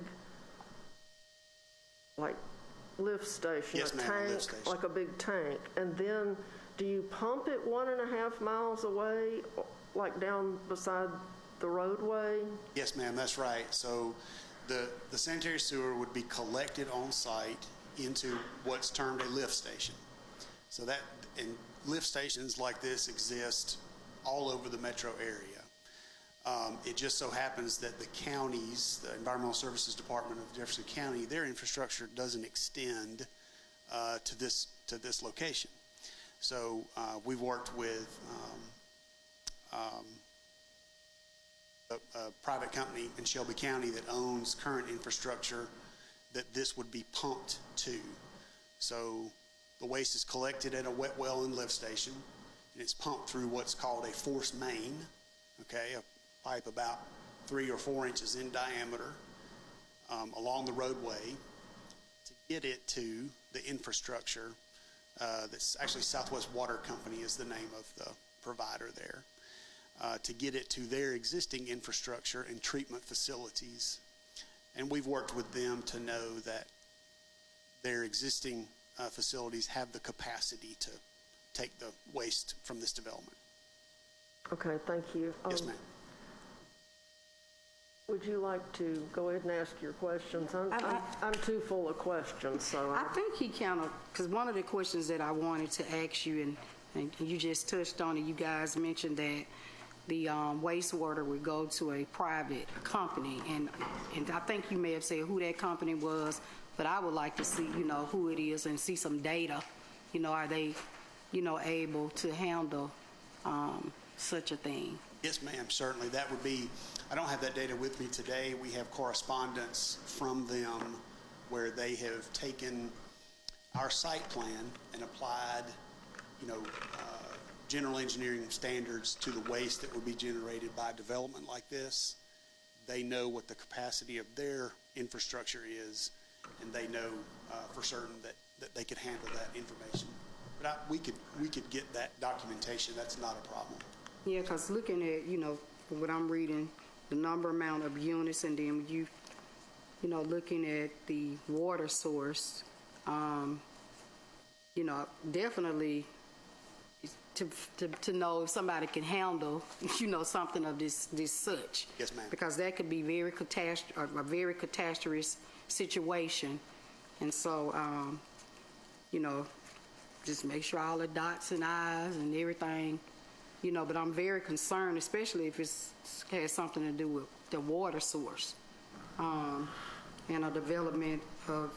like, lift station? Yes, a ma'am, a tank, lift station. like a big tank, and then do you pump it 1.5 miles away, like down beside the roadway? Yes, ma'am, that's right. So the sanitary sewer would be collected on site into what's termed a lift station. So that, and lift stations like this exist all over the metro area. It just so happens that the counties, the Environmental Services Department of Jefferson County, their infrastructure doesn't extend to this location. So we've worked with a private company in Shelby County that owns current infrastructure that this would be pumped to. So the waste is collected at a wet well and lift station, and it's pumped through what's called a force main, okay, a pipe about 3 or 4 inches in diameter along the roadway to get it to the infrastructure. That's actually Southwest Water Company is the name of the provider there, to get it to their existing infrastructure and treatment facilities. And we've worked with them to know that their existing facilities have the capacity to take the waste from this development. Okay, thank you. Yes, ma'am. Would you like to go ahead and ask your questions? I'm too full of questions, so I think he kind of, because one of the questions that I wanted to ask you, and you just touched on it, you guys mentioned that the wastewater would go to a private company, and I think you may have said who that company was, but I would like to see, who it is and see some data. Are they, able to handle such a thing? Yes, ma'am, certainly. That would be, I don't have that data with me today. We have correspondence from them where they have taken our site plan and applied, general engineering standards to the waste that would be generated by development like this. They know what the capacity of their infrastructure is, and they know for certain that they could handle that information. But we could get that documentation. That's not a problem. Yeah, because looking at, from what I'm reading, the amount of units, and then looking at the water source, definitely to know if somebody can handle, something of this such. Yes, ma'am. Because that could be a very catastrophic situation. And so, just make sure all the dots and I's and everything, but I'm very concerned, especially if it has something to do with the water source, and a development of,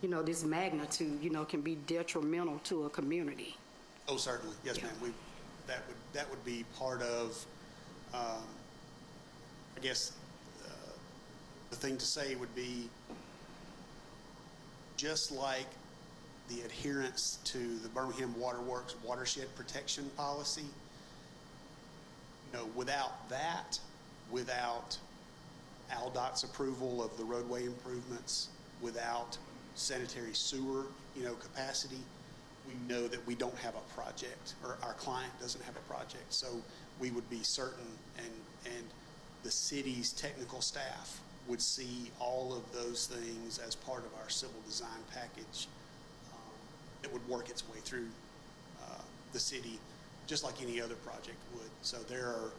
this magnitude, can be detrimental to a community. Oh, certainly. Yes, Yeah. ma'am. That would be part of, I guess, the thing to say would be just like the adherence to the Birmingham Water Works watershed protection policy. Without that, without ALDOT's approval of the roadway improvements, without sanitary sewer, capacity, we know that we don't have a project, or our client doesn't have a project. So we would be certain, and the city's technical staff would see all of those things as part of our civil design package that would work its way through the city, just like any other project would. So there are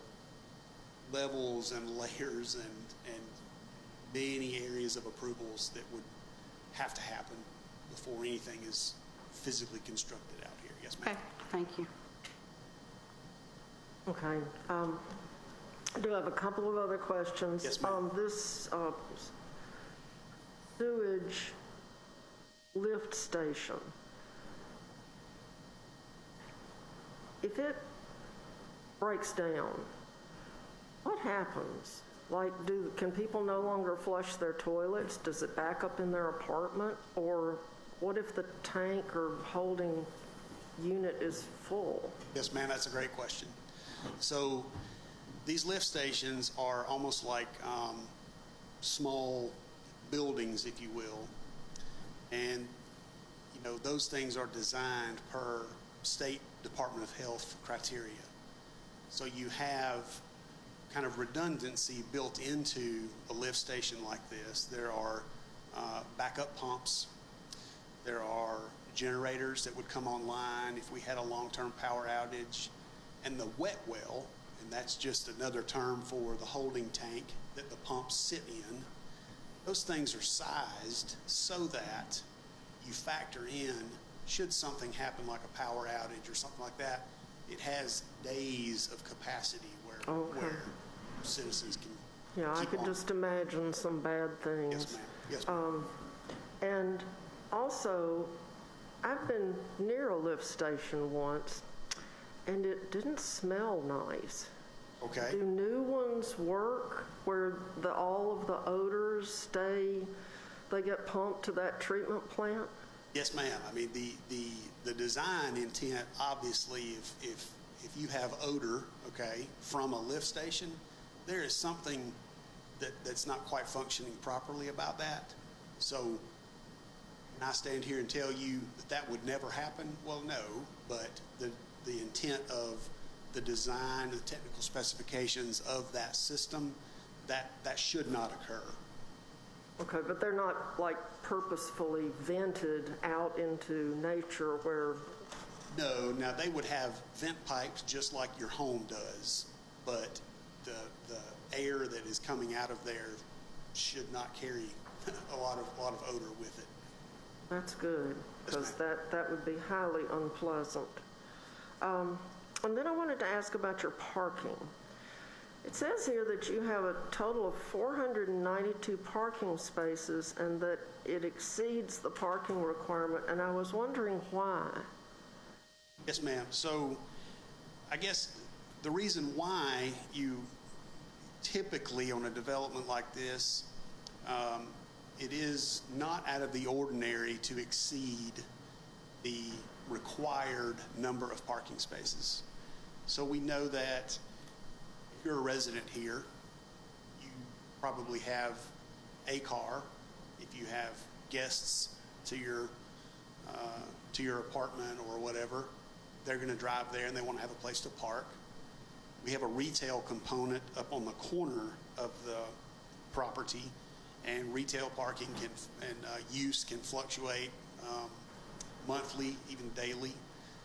levels and layers and many areas of approvals that would have to happen before anything is physically constructed out here. Yes, ma'am. Okay, thank you. Okay. I do have a couple of other questions. Yes, ma'am. This sewage lift station, if it breaks down, what happens? Like, can people no longer flush their toilets? Does it back up in their apartment? Or what if the tank or holding unit is full? Yes, ma'am, that's a great question. So these lift stations are almost like small buildings, if you will. And, those things are designed per State Department of Health criteria. So you have kind of redundancy built into a lift station like this. There are backup pumps. There are generators that would come online if we had a long-term power outage. And the wet well, and that's just another term for the holding tank that the pumps sit in, those things are sized so that you factor in, should something happen like a power outage or something like that, it has days of capacity where citizens can Yeah, I keep could on. just imagine some bad things. Yes, ma'am. Yes, ma'am. And also, I've been near a lift station once, and it didn't smell nice. Okay. Do new ones work where all of the odors they get pumped to that treatment plant? Yes, ma'am. I mean, the design intent, obviously, if you have odor, okay, from a lift station, there is something that's not quite functioning properly about that. So, can I stand here and tell you that would never happen? Well, no, but the intent of the design, the technical specifications of that system, that should not occur. Okay, but they're not like purposefully vented out into nature where, No, now they would have vent pipes just like your home does, but the air that is coming out of there should not carry a lot of odor with it. that's good, Yes, because ma'am. that would be highly unpleasant. And then I wanted to ask about your parking. It says here that you have a total of 492 parking spaces and that it exceeds the parking requirement, and I was wondering why. Yes, ma'am. So I guess the reason why you typically on a development like this, it is not out of the ordinary to exceed the required number of parking spaces. So we know that if you're a resident here, you probably have a car. If you have guests to your apartment or whatever, they're going to drive there and they want to have a place to park. We have a retail component up on the corner of the property, and retail parking and use can fluctuate monthly, even daily.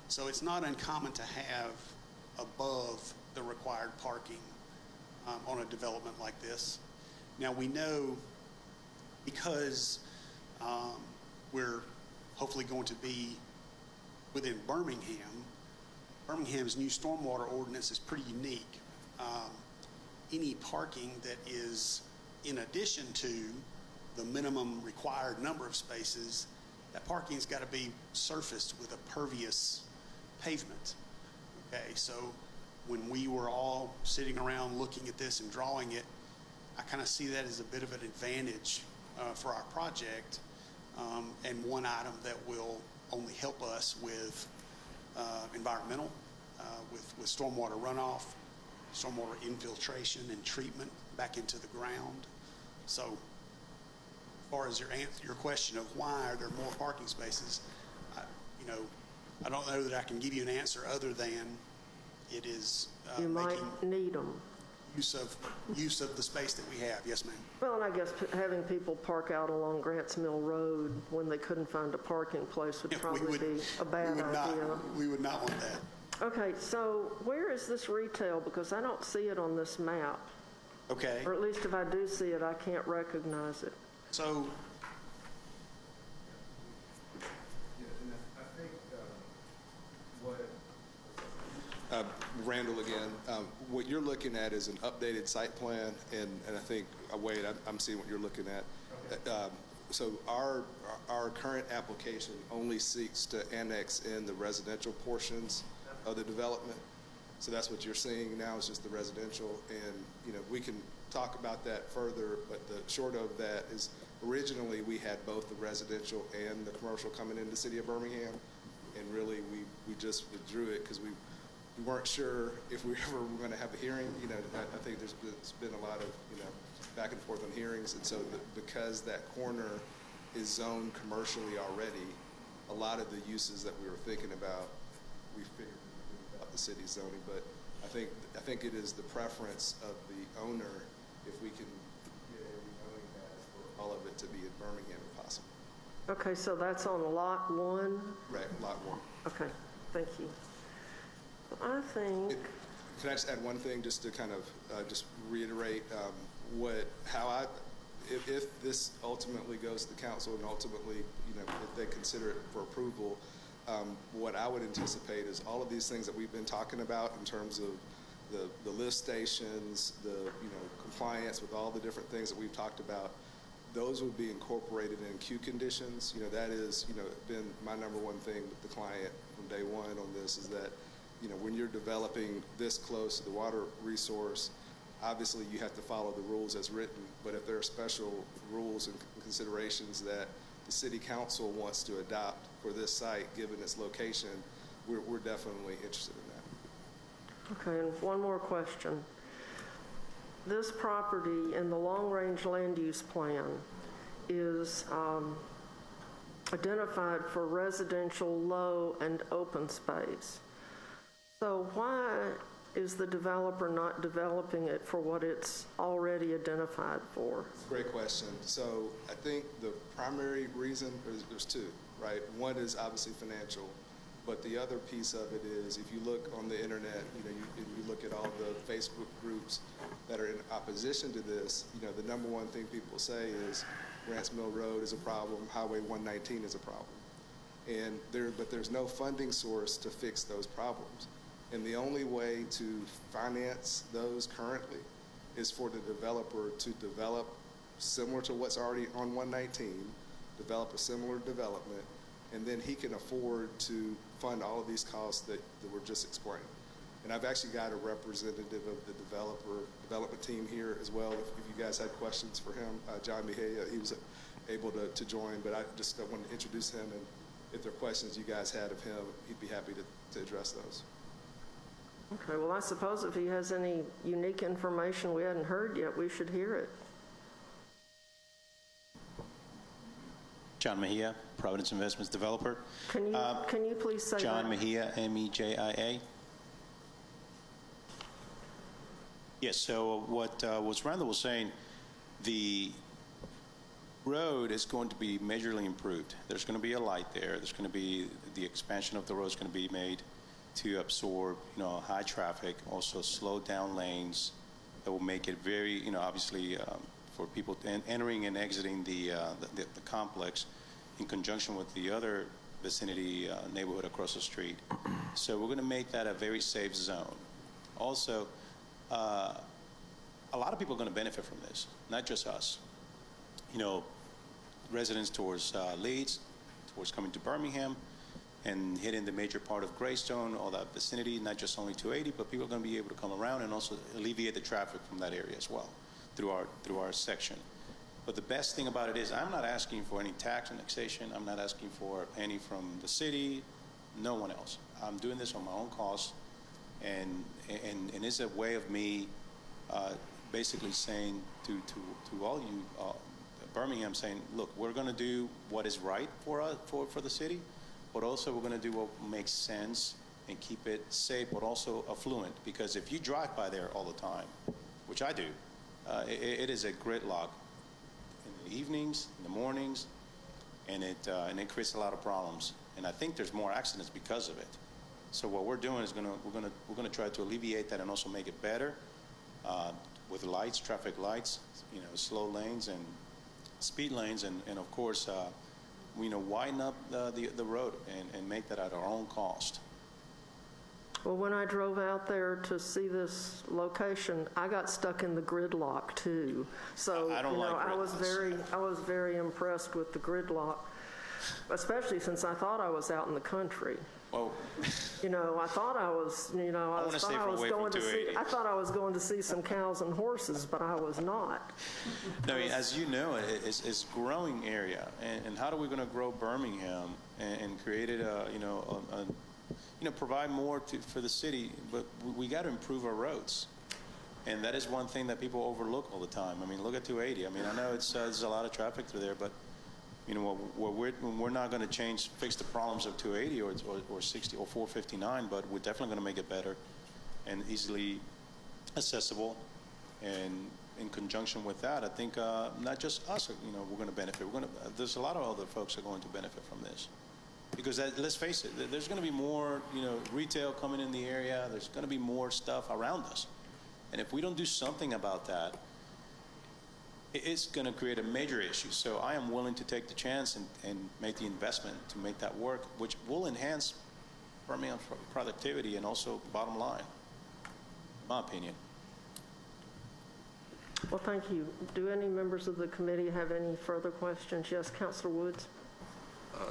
So it's not uncommon to have above the required parking on a development like this. Now we know, because we're hopefully going to be within Birmingham, Birmingham's new stormwater ordinance is pretty unique. Any parking that is in addition to the minimum required number of spaces, that parking's got to be surfaced with a pervious pavement. Okay, so when we were all sitting around looking at this and drawing it, I kind of see that as a bit of an advantage for our project, and one item that will only help us with environmental, with stormwater runoff, stormwater infiltration and treatment back into the ground. So as far as your question of why are there more parking spaces, I don't know that I can give you an answer other than it is You might making need them. use of the space that we have. Yes, ma'am. Well, and I guess having people park out along Grants Mill Road when they couldn't find a parking place would Yeah, probably be a bad idea. We would not want that. Okay, so where is this retail? Because I don't see it on this map. Okay. Or at least if I do see it, I can't recognize it. So Randall again. What you're looking at is an updated site plan, and I think, Wade, I'm seeing what you're looking at. So our current application only seeks to annex in the residential portions of the development. So that's what you're seeing now is just the residential, and we can talk about that further, but the short of that is originally we had both the residential and the commercial coming into the city of Birmingham, and really we just withdrew it because we weren't sure if we ever were going to have a hearing. I think there's been a lot of back and forth on hearings, and so because that corner is zoned commercially already, a lot of the uses that we were thinking about, we figured out the city zoning. But I think it is the preference of the owner if we can get a rezoning path for all of it to be in Birmingham if possible. Okay, so that's on Lot 1? Right, Lot 1. Okay, thank you. I think, Can I just add one thing, just to kind of just reiterate if this ultimately goes to the council and ultimately, if they consider it for approval, what I would anticipate is all of these things that we've been talking about in terms of the lift stations, the compliance with all the different things that we've talked about, those would be incorporated in queue conditions. That is, been my number one thing with the client from day one on this is that, when you're developing this close to the water resource, obviously you have to follow the rules as written, but if there are special rules and considerations that the city council wants to adopt for this site, given its location, we're definitely interested in that. okay, and one more question. This property in the long-range land use plan is identified for residential, low, and open space. So why is the developer not developing it for what it's already identified for? Great question. So I think the primary reason, there's two, right? One is obviously financial, but the other piece of it is if you look on the internet, you look at all the Facebook groups that are in opposition to this, the number one thing people say is Grants Mill Road is a problem, Highway 119 is a problem. But there's no funding source to fix those problems. And the only way to finance those currently is for the developer to develop similar to what's already on 119, develop a similar development, and then he can afford to fund all of these costs that were just explained. And I've actually got a representative of the development team here as well. If you guys had questions for him, John Mejia, he was able to join, but I just wanted to introduce him, and if there are questions you guys had of him, he'd be happy to address those. Okay, well, I suppose if he has any unique information we hadn't heard yet, we should hear it. John Mejia, Providence Investments developer. Can you please say John that? Mejia, M-E-J-I-A. Yes, so what Randall was saying, the road is going to be majorly improved. There's going to be a light there. There's going to be the expansion of the road is going to be made to absorb, high traffic, also slow down lanes that will make it very, obviously for people entering and exiting the complex in conjunction with the other vicinity neighborhood across the street. So we're going to make that a very safe zone. Also, a lot of people are going to benefit from this, not just us. Residents towards Leeds, towards coming to Birmingham, and hitting the major part of Greystone, all that vicinity, not just only 280, but people are going to be able to come around and also alleviate the traffic from that area as well through our section. But the best thing about it is I'm not asking for any tax annexation. I'm not asking for a penny from the city, no one else. I'm doing this on my own cost, and it's a way of me basically saying to all you Birmingham, saying, look, we're going to do what is right for the city, but also we're going to do what makes sense and keep it safe, but also affluent. Because if you drive by there all the time, which I do, it is a gridlock in the evenings, in the mornings, and it creates a lot of problems. And I think there's more accidents because of it. So what we're doing is we're gonna try to alleviate that and also make it better with lights, traffic lights, slow lanes and speed lanes, and of course. Widen up the road and make that at our own cost. Well, when I drove out there to see this location, I got stuck in the gridlock too. So I don't like gridlocks. I was very impressed with the gridlock, especially since I thought I was out in the country. Well, I thought I was, I thought I was going to see some cows and horses, but I was not. No, as you know, it's a growing area, and how are we going to grow Birmingham and create it, provide more for the city? But we got to improve our roads, and that is one thing that people overlook all the time. I mean, look at 280. I mean, I know there's a lot of traffic through there, but we're not going to fix the problems of 280 or 60 or 459, but we're definitely going to make it better and easily accessible and in conjunction with that, I think not just us, we're going to benefit. There's a lot of other folks that are going to benefit from this. Because let's face it, there's going to be more, retail coming in the area. There's going to be more stuff around us. And if we don't do something about that, it's going to create a major issue. So I am willing to take the chance and make the investment to make that work, which will enhance Birmingham's productivity and also bottom line, in my opinion. Well, thank you. Do any members of the committee have any further questions? Yes, Councilor Woods.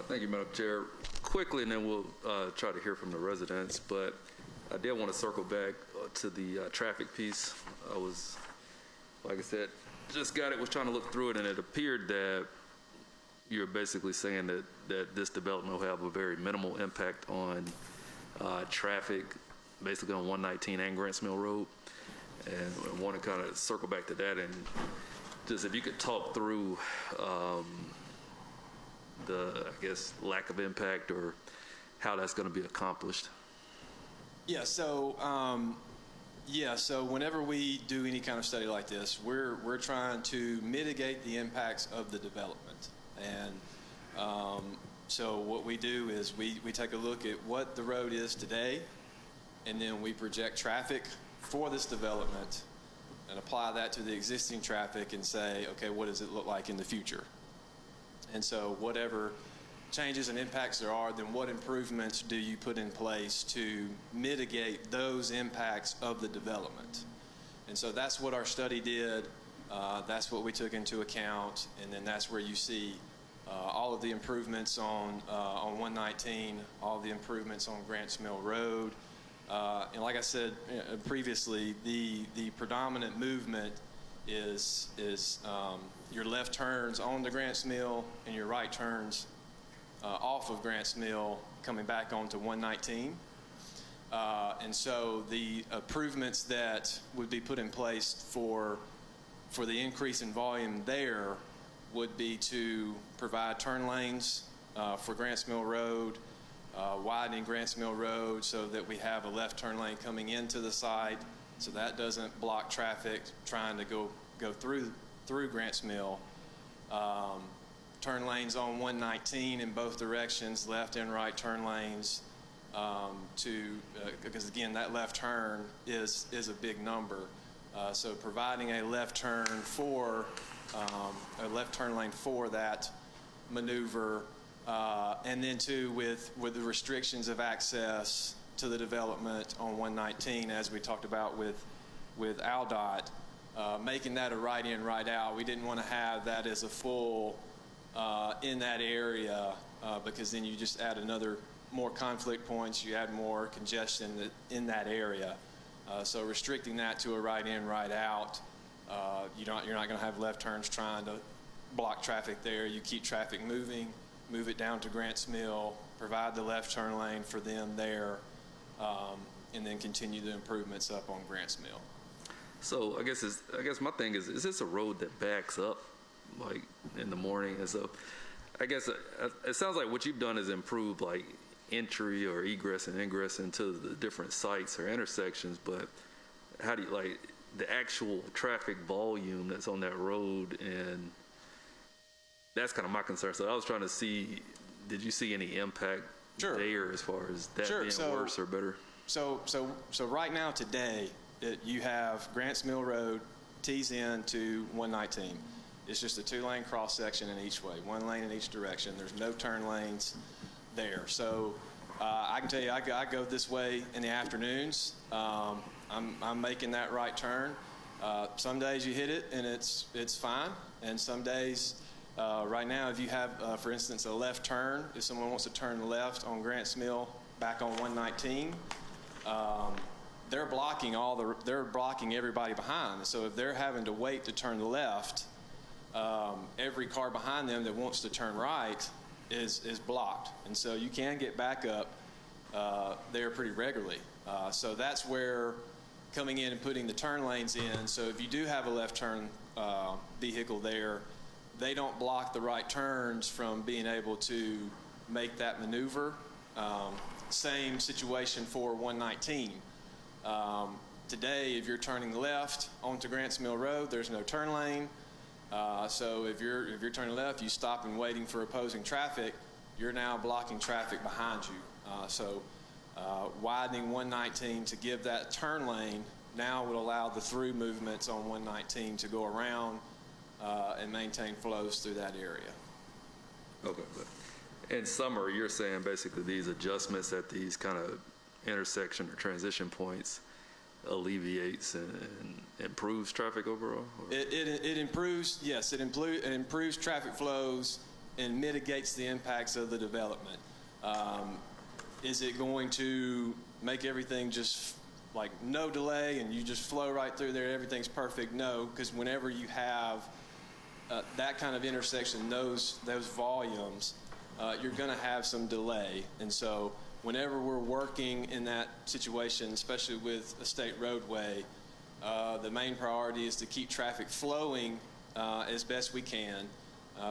Thank you, Madam Chair. Quickly, and then we'll try to hear from the residents, but I did want to circle back to the traffic piece. I was, like I said, just was trying to look through it, and it appeared that you're basically saying that this development will have a very minimal impact on traffic, basically on 119 and Grants Mill Road. And I want to kind of circle back to that, and just if you could talk through the, I guess, lack of impact or how that's going to be accomplished. Yeah, so whenever we do any kind of study like this, we're trying to mitigate the impacts of the development. And so what we do is we take a look at what the road is today, and then we project traffic for this development and apply that to the existing traffic and say, okay, what does it look like in the future? And so whatever changes and impacts there are, then what improvements do you put in place to mitigate those impacts of the development? And so that's what our study did. That's what we took into account. And then that's where you see all of the improvements on 119, all the improvements on Grants Mill Road. And like I said previously, the predominant movement is your left turns on the Grants Mill and your right turns off of Grants Mill coming back onto 119. And so the improvements that would be put in place for the increase in volume there would be to provide turn lanes for Grants Mill Road, widening Grants Mill Road so that we have a left turn lane coming into the site, so that doesn't block traffic trying to go through Grants Mill. Turn lanes on 119 in both directions, left and right turn lanes, because again, that left turn is a big number. So providing a left turn lane for that maneuver, and then too with the restrictions of access to the development on 119, as we talked about with ALDOT, making that a right in, right out. We didn't want to have that as a full in that area because then you just add more conflict points, you add more congestion in that area. So restricting that to a right in, right out, you're not going to have left turns trying to block traffic there. You keep traffic moving, move it down to Grants Mill, provide the left turn lane for them there, and then continue the improvements up on Grants Mill. So I guess my thing is this a road that backs up like in the morning? And so I guess it sounds like what you've done is improve like entry or egress and ingress into the different sites or intersections, but how do you like the actual traffic volume that's on that road? And that's kind of my concern. So I was trying to see, did you see any impact there as far as that being worse or better? So right now today, you have Grants Mill Road tees in to 119. It's just a 2-lane cross section in each way, 1 lane in each direction. There's no turn lanes there. So I can tell you, I go this way in the afternoons. I'm making that right turn. Some days you hit it and it's fine, and some days, right now, if you have, for instance, a left turn, if someone wants to turn left on Grants Mill back on 119, they're blocking everybody behind. So if they're having to wait to turn left, every car behind them that wants to turn right is blocked. And so you can get back up there pretty regularly. So that's where coming in and putting the turn lanes in. So if you do have a left turn vehicle there, they don't block the right turns from being able to make that maneuver. Same situation for 119. Today, if you're turning left onto Grants Mill Road, there's no turn lane. So if you're turning left, you stop and waiting for opposing traffic, you're now blocking traffic behind you. Widening 119 to give that turn lane now would allow the through movements on 119 to go around and maintain flows through that area. Okay. But in summary, you're saying basically these adjustments at these kind of intersection or transition points alleviates and improves traffic overall? Or? It improves, yes, it improves traffic flows and mitigates the impacts of the development. Is it going to make everything just like no delay and you just flow right through there, everything's perfect? No, because whenever you have that kind of intersection, those volumes, you're going to have some delay. And so whenever we're working in that situation, especially with a state roadway, the main priority is to keep traffic flowing as best we can.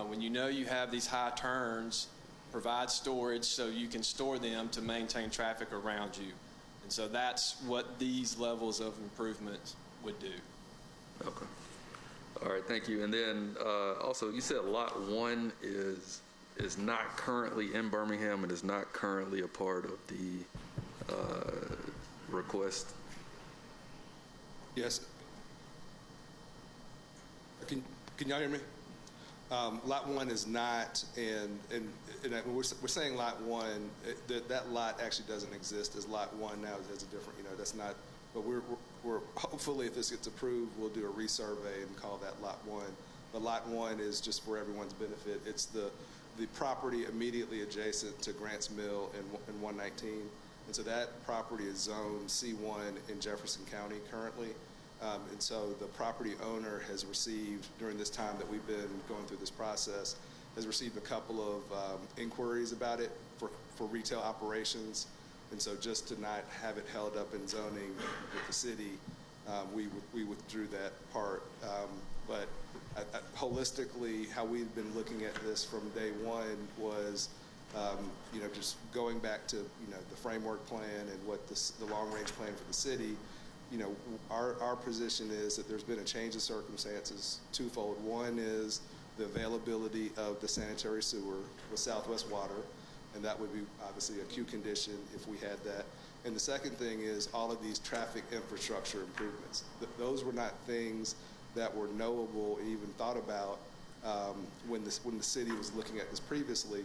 When you know you have these high turns, provide storage so you can store them to maintain traffic around you. And so that's what these levels of improvement would do. Okay. All right, thank you. And then also, you said Lot 1 is not currently in Birmingham and is not currently a part of the request. Yes. Can y'all hear me? Lot 1 is not, and we're saying Lot 1, that lot actually doesn't exist as Lot 1 now. It's a different, that's not, but we're hopefully, if this gets approved, we'll do a resurvey and call that Lot 1. But Lot 1 is just for everyone's benefit. It's the property immediately adjacent to Grants Mill and 119. And so that property is zoned C1 in Jefferson County currently. And so the property owner has received, during this time that we've been going through this process, has received a couple of inquiries about it for retail operations. And so just to not have it held up in zoning with the city, we withdrew that part. But holistically, how we've been looking at this from day one was, just going back to, the framework plan and what the long-range plan for the city. Our position is that there's been a change of circumstances twofold. One is the availability of the sanitary sewer with Southwest Water, and that would be obviously a queue condition if we had that. And the second thing is all of these traffic infrastructure improvements. Those were not things that were knowable, even thought about when the city was looking at this previously,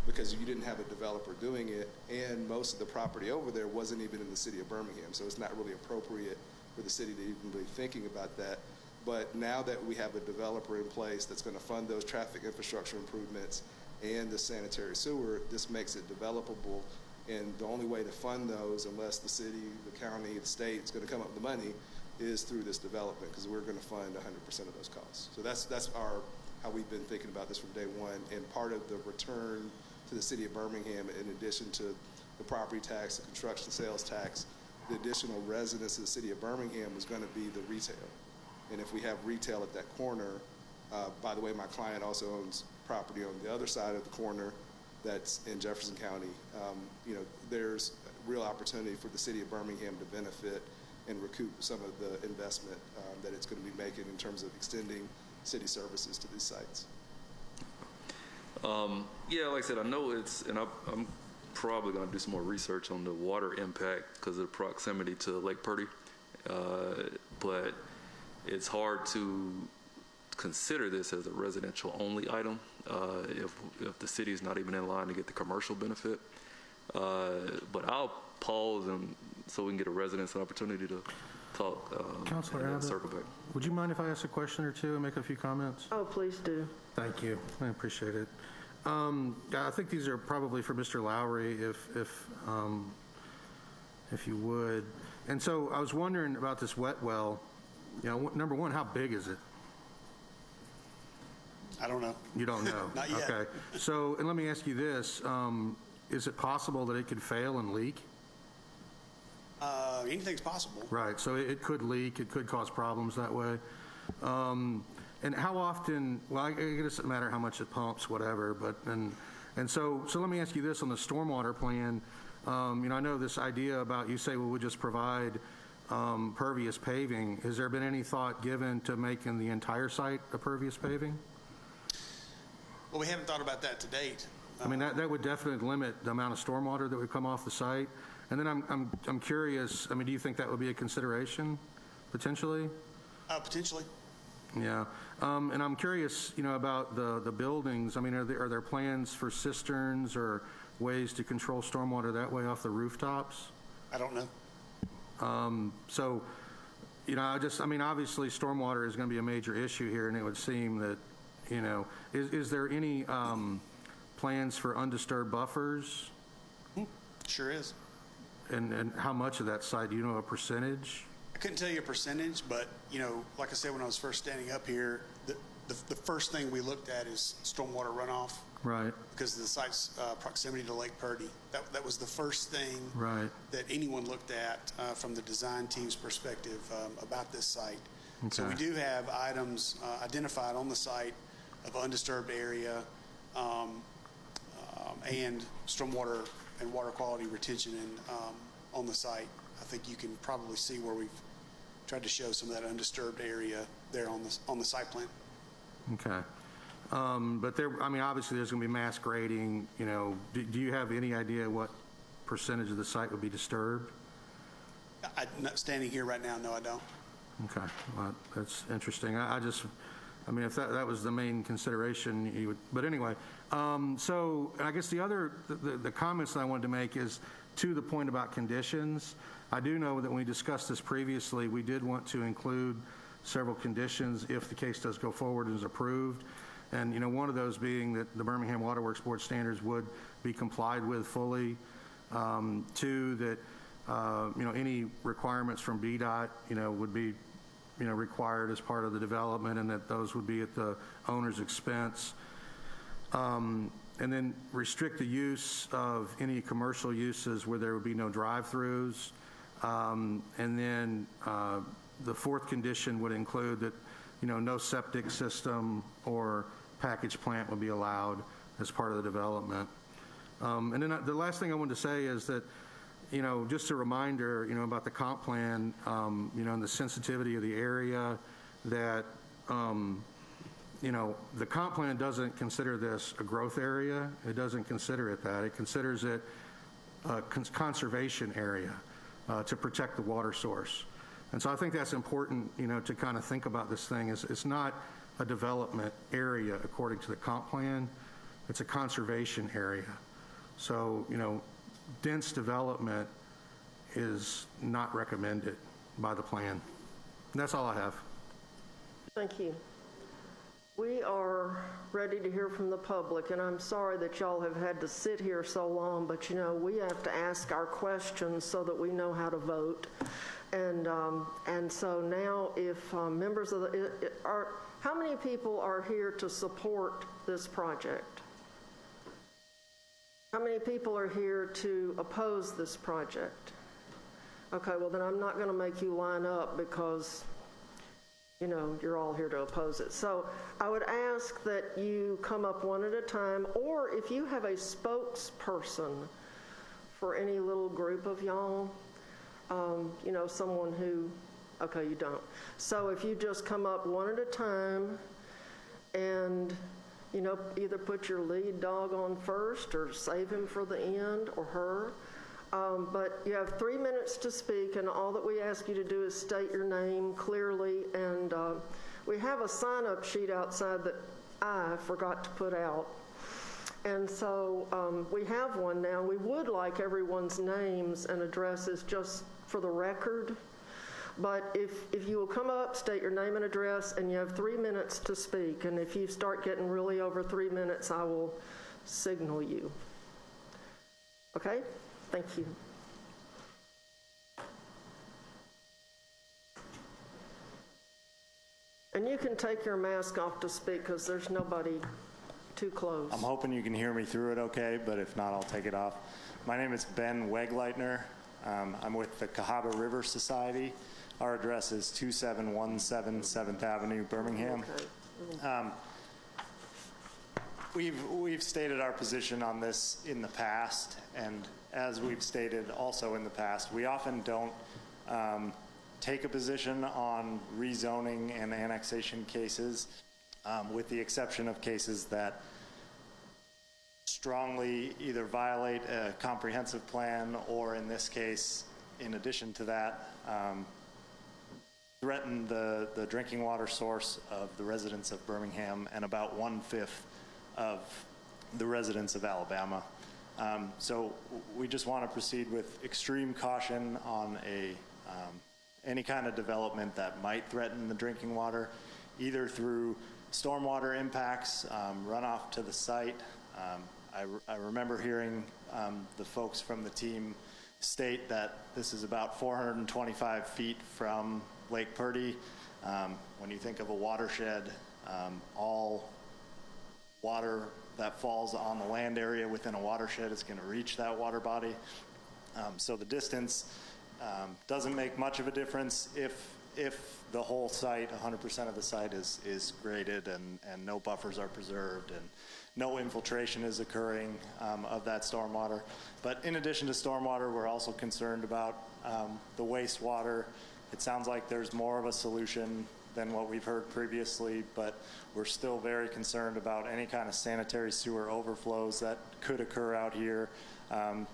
because you didn't have a developer doing it, and most of the property over there wasn't even in the city of Birmingham, so it's not really appropriate for the city to even be thinking about that. But now that we have a developer in place that's going to fund those traffic infrastructure improvements and the sanitary sewer, this makes it developable. And the only way to fund those, unless the city, the county, the state is going to come up with the money, is through this development, because we're going to fund 100% of those costs. So that's how we've been thinking about this from day one. And part of the return to the city of Birmingham, in addition to the property tax, the construction sales tax, the additional residents of the city of Birmingham is going to be the retail. And if we have retail at that corner, by the way, my client also owns property on the other side of the corner that's in Jefferson County. There's real opportunity for the city of Birmingham to benefit and recoup some of the investment that it's going to be making in terms of extending city services to these sites. Yeah, like I said, I know and I'm probably going to do some more research on the water impact because of the proximity to Lake Purdy, but it's hard to consider this as a residential only item if the city is not even in line to get the commercial benefit. But I'll pause so we can get a residents an opportunity to talk. Councilor Abbott, circle back. Would you mind if I ask a question or two and make a few comments? Oh, please do. Thank you. I appreciate it. I think these are probably for Mr. Lowry, if you would. And so I was wondering about this wet well. Number one, how big is it? I don't know. You don't know? Not yet. Okay. So, and let me ask you this. Is it possible that it could fail and leak? Anything's possible. Right. So it could leak. It could cause problems that way. And how often, well, I guess it doesn't matter how much it pumps, whatever, but, and so let me ask you this on the stormwater plan. I know this idea about, you say, well, we'll just provide pervious paving. Has there been any thought given to making the entire site a pervious paving? Well, we haven't thought about that to date. I mean, that would definitely limit the amount of stormwater that would come off the site. And then I'm curious, I mean, do you think that would be a consideration, potentially? Potentially. Yeah. And I'm curious, about the buildings. I mean, are there plans for cisterns or ways to control stormwater that way off the rooftops? I don't know. So, obviously stormwater is going to be a major issue here, and it would seem that, is there any plans for undisturbed buffers? Sure is. And how much of that site, do you know a percentage? I couldn't tell you a percentage, but, like I said, when I was first standing up here, the first thing we looked at is stormwater runoff. Right. Because of the site's proximity to Lake Purdy. That was the first thing Right. that anyone looked at from the design team's perspective about this site. Okay. So we do have items identified on the site of undisturbed area and stormwater and water quality retention on the site. I think you can probably see where we've tried to show some of that undisturbed area there on the site plan. Okay. But obviously there's going to be mass grading, do you have any idea what percentage of the site would be disturbed? Not standing here right now, no, I don't. Okay, well, that's interesting. If that was the main consideration, you would, but anyway. So I guess the comments that I wanted to make is to the point about conditions. I do know that when we discussed this previously, we did want to include several conditions if the case does go forward and is approved. And, one of those being that the Birmingham Water Works Board standards would be complied with fully. Two, that, any requirements from BDOT, would be, required as part of the development, and that those would be at the owner's expense. And then restrict the use of any commercial uses where there would be no drive-throughs. And then the fourth condition would include that, no septic system or package plant would be allowed as part of the development. And then the last thing I wanted to say is that, just a reminder, about the comp plan, and the sensitivity of the area, that, the comp plan doesn't consider this a growth area. It doesn't consider it that. It considers it a conservation area to protect the water source. And so I think that's important, to kind of think about this thing. It's not a development area according to the comp plan. It's a conservation area. So, dense development is not recommended by the plan. And that's all I have. Thank you. We are ready to hear from the public, and I'm sorry that y'all have had to sit here so long, but we have to ask our questions so that we know how to vote. And so now, if members of how many people are here to support this project? How many people are here to oppose this project? Okay, well then I'm not going to make you line up because you're all here to oppose it. So I would ask that you come up one at a time, or if you have a spokesperson for any little group of y'all, someone who, okay, you don't. So if you just come up one at a time and, either put your lead dog on first or save him for the end, or her. But you have 3 minutes to speak, and all that we ask you to do is state your name clearly. And we have a sign-up sheet outside that I forgot to put out. And so we have one now. We would like everyone's names and addresses just for the record. But if you will come up, state your name and address, and you have 3 minutes to speak. And if you start getting really over 3 minutes, I will signal you. Okay? Thank you. And you can take your mask off to speak because there's nobody too close. I'm hoping you can hear me through it okay, but if not, I'll take it off. My name is Ben Wegleitner. I'm with the Cahaba River Society. Our address is 2717 7th Avenue, Birmingham. Okay. We've stated our position on this in the past, and as we've stated also in the past, we often don't take a position on rezoning and annexation cases, with the exception of cases that strongly either violate a comprehensive plan or, in this case, in addition to that, threaten the drinking water source of the residents of Birmingham and about 1/5 of the residents of Alabama. So we just want to proceed with extreme caution on any kind of development that might threaten the drinking water, either through stormwater impacts, runoff to the site. I remember hearing the folks from the team state that this is about 425 feet from Lake Purdy. When you think of a watershed, all water that falls on the land area within a watershed is going to reach that water body. So the distance doesn't make much of a difference if the whole site, 100% of the site is graded and no buffers are preserved and no infiltration is occurring of that stormwater. But in addition to stormwater, we're also concerned about the wastewater. It sounds like there's more of a solution than what we've heard previously, but we're still very concerned about any kind of sanitary sewer overflows that could occur out here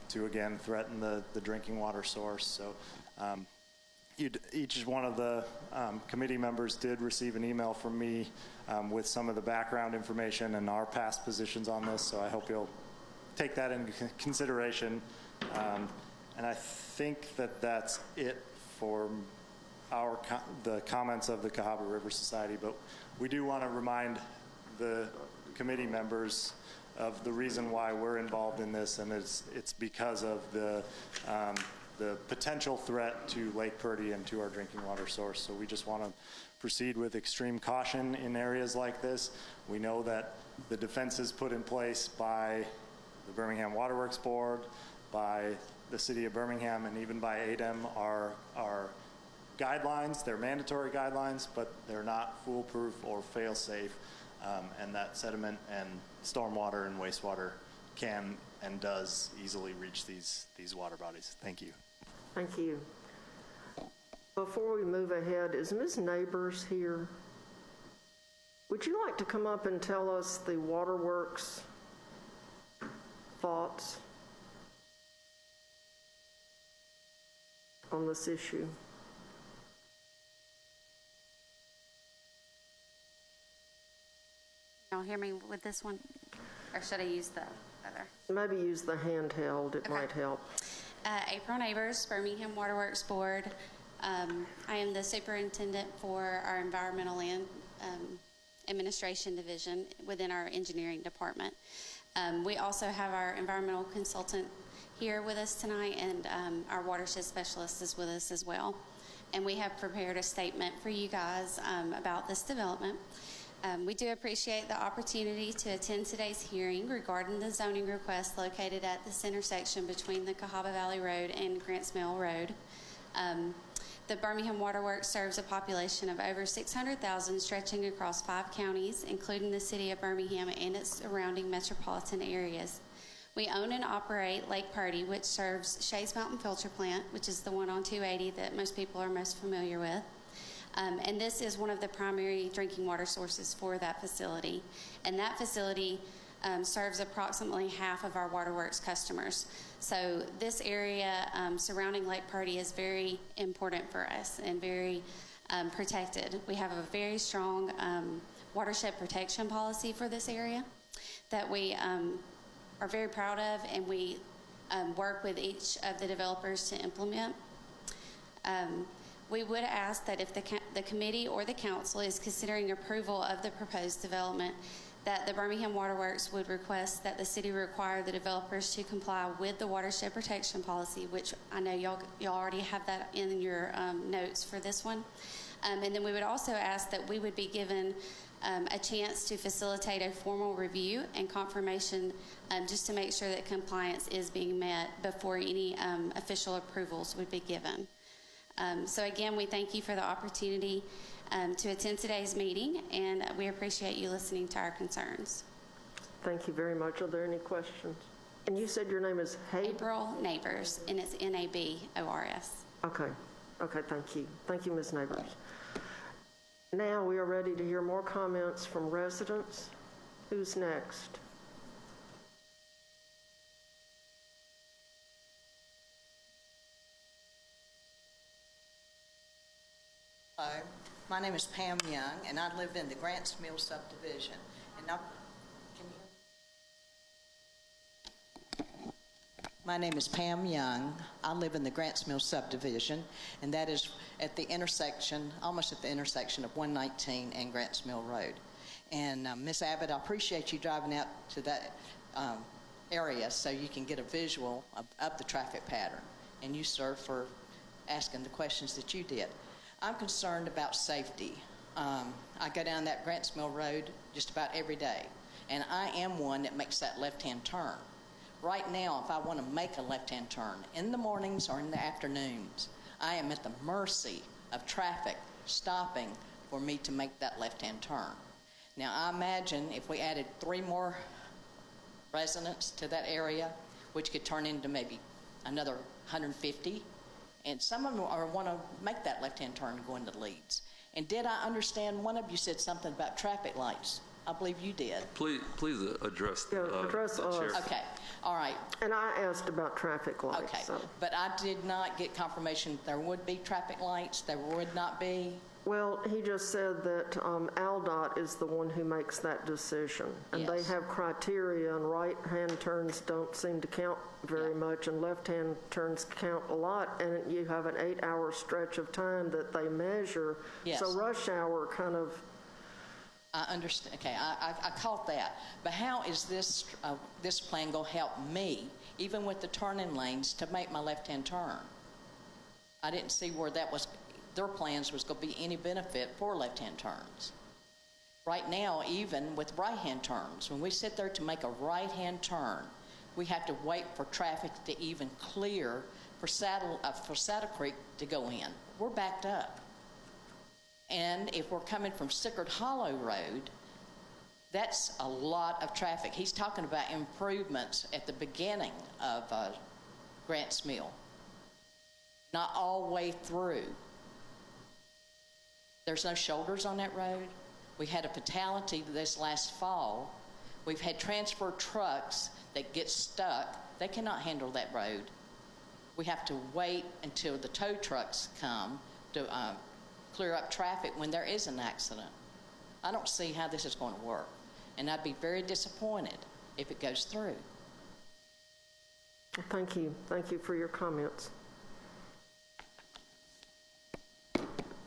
to, again, threaten the drinking water source. So each one of the committee members did receive an email from me with some of the background information and our past positions on this, so I hope you'll take that into consideration. And I think that that's it for the comments of the Cahaba River Society, but we do want to remind the committee members of the reason why we're involved in this, and it's because of the potential threat to Lake Purdy and to our drinking water source. So we just want to proceed with extreme caution in areas like this. We know that the defenses put in place by the Birmingham Waterworks Board, by the City of Birmingham, and even by ADEM are guidelines. They're mandatory guidelines, but they're not foolproof or fail-safe, and that sediment and stormwater and wastewater can and does easily reach these water bodies. Thank you. Thank you. Before we move ahead, is Ms. Neighbors here? Would you like to come up and tell us the Waterworks thoughts on this issue? Y'all hear me with this one? Or should I use the other? Maybe use the handheld, it might help. April Neighbors, Birmingham Waterworks Board. I am the superintendent for our environmental and administration division within our engineering department. We also have our environmental consultant here with us tonight, and our watershed specialist is with us as well. And we have prepared a statement for you guys about this development. We do appreciate the opportunity to attend today's hearing regarding the zoning request located at this intersection between the Cahaba Valley Road and Grants Mill Road. The Birmingham Waterworks serves a population of over 600,000 stretching across 5 counties, including the city of Birmingham and its surrounding metropolitan areas. We own and operate Lake Purdy, which serves Shays Mountain Filter Plant, which is the one on 280 that most people are most familiar with. And this is one of the primary drinking water sources for that facility. And that facility serves approximately half of our waterworks customers. So this area surrounding Lake Purdy is very important for us and very protected. We have a very strong watershed protection policy for this area that we are very proud of, and we work with each of the developers to implement. We would ask that if the committee or the council is considering approval of the proposed development, that the Birmingham Waterworks would request that the city require the developers to comply with the watershed protection policy, which I know y'all already have that in your notes for this one. And then we would also ask that we would be given a chance to facilitate a formal review and confirmation just to make sure that compliance is being met before any official approvals would be given. So again, we thank you for the opportunity to attend today's meeting, and we appreciate you listening to our concerns. Thank you very much. Are there any questions? And you said your name is April Neighbors, and it's Nabors. Okay. Okay, thank you. Thank you, Ms. Neighbors. Now we are ready to hear more comments from residents. Who's next? Hello, my name is Pam Young, and I live in the Grants Mill subdivision. And my name is Pam Young. I live in the Grants Mill subdivision, and that is at the intersection, almost at the intersection of 119 and Grants Mill Road. And Ms. Abbott, I appreciate you driving out to that area so you can get a visual of the traffic pattern. And you, sir, for asking the questions that you did. I'm concerned about safety. I go down that Grants Mill Road just about every day, and I am one that makes that left-hand turn. Right now, if I want to make a left-hand turn in the mornings or in the afternoons, I am at the mercy of traffic stopping for me to make that left-hand turn. Now, I imagine if we added 3 more residents to that area, which could turn into maybe another 150, and some of them want to make that left-hand turn and go into Leeds. And did I understand one of you said something about traffic lights? I believe you did. Please address address the chair. us. Okay, all right. And I asked about traffic lights. Okay, So. but I did not get confirmation there would be traffic lights, there would not be. Well, he just said that ALDOT is the one who makes that decision. And they Yes. have criteria, and right-hand turns don't seem to count very much, and left-hand turns count a lot, and you have an 8-hour stretch of time that they measure. Yes. So rush hour kind of... I understand. Okay, I caught that. But how is this this plan going to help me, even with the turning lanes, to make my left-hand turn? I didn't see where that was. Their plans was going to be any benefit for left-hand turns. Right now, even with right-hand turns, when we sit there to make a right-hand turn, we have to wait for traffic to even clear for Saddle Creek to go in. We're backed up. And if we're coming from Sickard Hollow Road, that's a lot of traffic. He's talking about improvements at the beginning of Grants Mill, not all the way through. There's no shoulders on that road. We had a fatality this last fall. We've had transfer trucks that get stuck. They cannot handle that road. We have to wait until the tow trucks come to clear up traffic when there is an accident. I don't see how this is going to work, and I'd be very disappointed if it goes through. Thank you. Thank you for your comments.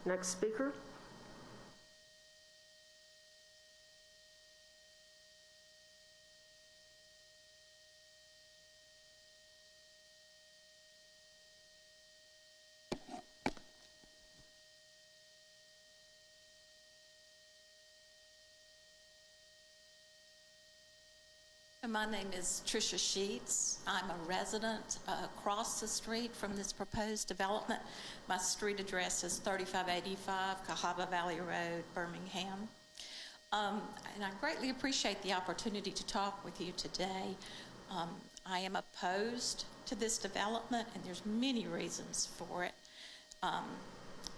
Next speaker. My name is Tricia Sheets. I'm a resident across the street from this proposed development. My street address is 3585 Cahaba Valley Road, Birmingham. And I greatly appreciate the opportunity to talk with you today. I am opposed to this development, and there's many reasons for it.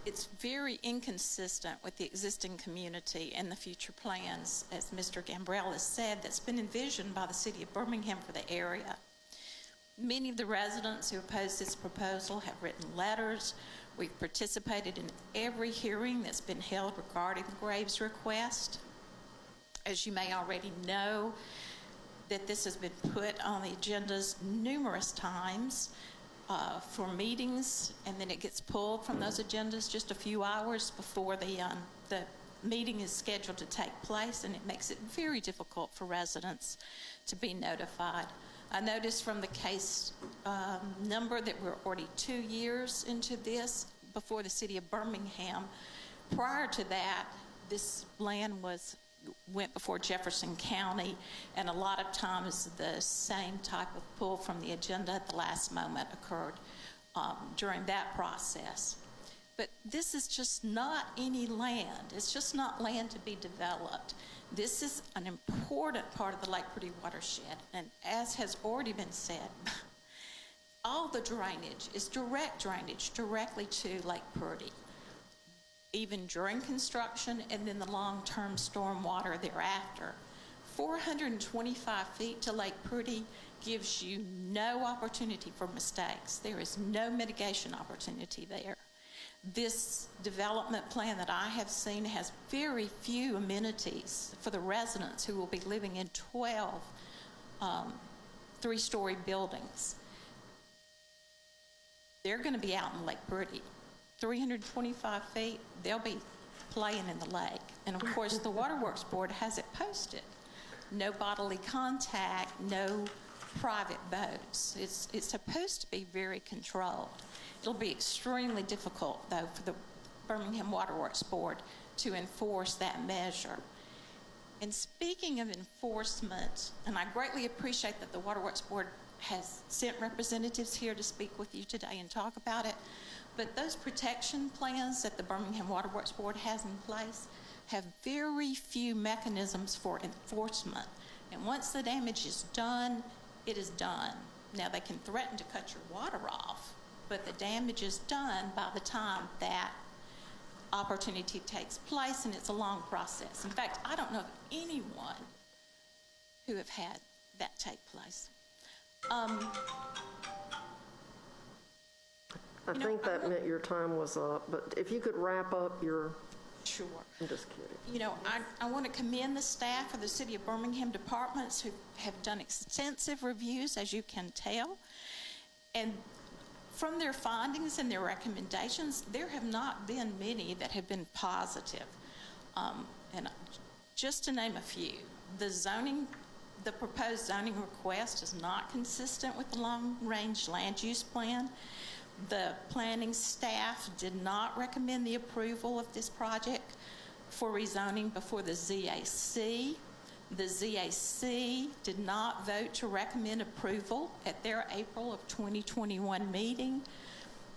It's very inconsistent with the existing community and the future plans, as Mr. Gambrell has said, that's been envisioned by the city of Birmingham for the area. Many of the residents who oppose this proposal have written letters. We've participated in every hearing that's been held regarding the Graves request. As you may already know, that this has been put on the agendas numerous times for meetings, and then it gets pulled from those agendas just a few hours before the meeting is scheduled to take place, and it makes it very difficult for residents to be notified. I noticed from the case number that we're already 2 years into this before the city of Birmingham. Prior to that, this land went before Jefferson County, and a lot of times the same type of pull from the agenda at the last moment occurred during that process. But this is just not any land. It's just not land to be developed. This is an important part of the Lake Pretty watershed, and as has already been said, all the drainage is direct drainage directly to Lake Purdy, even during construction and then the long-term stormwater thereafter. 425 feet to Lake Purdy gives you no opportunity for mistakes. There is no mitigation opportunity there. This development plan that I have seen has very few amenities for the residents who will be living in 12 three-story buildings. They're going to be out in Lake Purdy. 325 feet, they'll be playing in the lake. And of course, the Waterworks Board has it posted. No bodily contact, no private boats. It's supposed to be very controlled. It'll be extremely difficult, though, for the Birmingham Waterworks Board to enforce that measure. And speaking of enforcement, and I greatly appreciate that the Waterworks Board has sent representatives here to speak with you today and talk about it, but those protection plans that the Birmingham Waterworks Board has in place have very few mechanisms for enforcement. And once the damage is done, it is done. Now, they can threaten to cut your water off, but the damage is done by the time that opportunity takes place, and it's a long process. In fact, I don't know of anyone who have had that take place. I think that meant your time was up, but if you could wrap up your... Sure. I'm just kidding. You know, I want to commend the staff of the City of Birmingham departments who have done extensive reviews, as you can tell. And from their findings and their recommendations, there have not been many that have been positive. And just to name a few, the proposed zoning request is not consistent with the long-range land use plan. The planning staff did not recommend the approval of this project for rezoning before the ZAC. The ZAC did not vote to recommend approval at their April of 2021 meeting.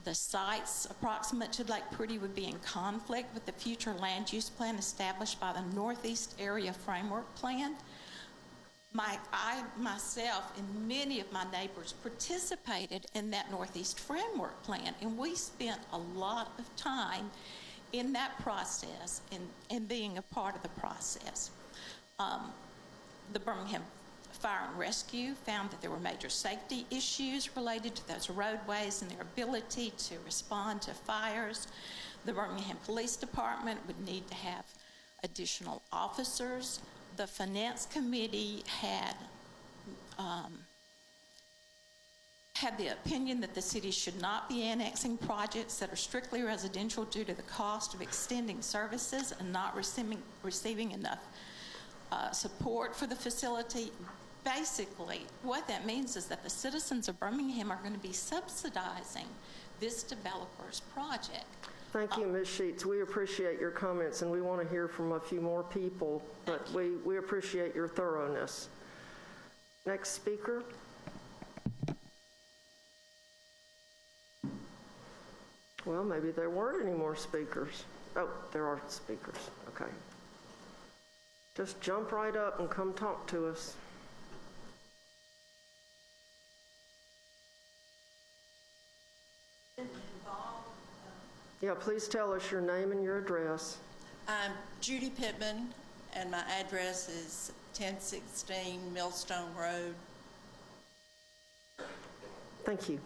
The sites approximate to Lake Purdy would be in conflict with the future land use plan established by the Northeast Area Framework Plan. I myself and many of my neighbors participated in that Northeast Framework Plan, and we spent a lot of time in that process and being a part of the process. The Birmingham Fire and Rescue found that there were major safety issues related to those roadways and their ability to respond to fires. The Birmingham Police Department would need to have additional officers. The Finance Committee had the opinion that the city should not be annexing projects that are strictly residential due to the cost of extending services and not receiving enough support for the facility. Basically, what that means is that the citizens of Birmingham are going to be subsidizing this developer's project. Thank you, Ms. Sheets. We appreciate your comments, and we want to hear from a few more people, but we appreciate your thoroughness. Next speaker. Well, maybe there weren't any more speakers. Oh, there are speakers. Okay. Just jump right up and come talk to us. Yeah, please tell us your name and your address. I'm Judy Pittman, and my address is 1016 Millstone Road. Thank you.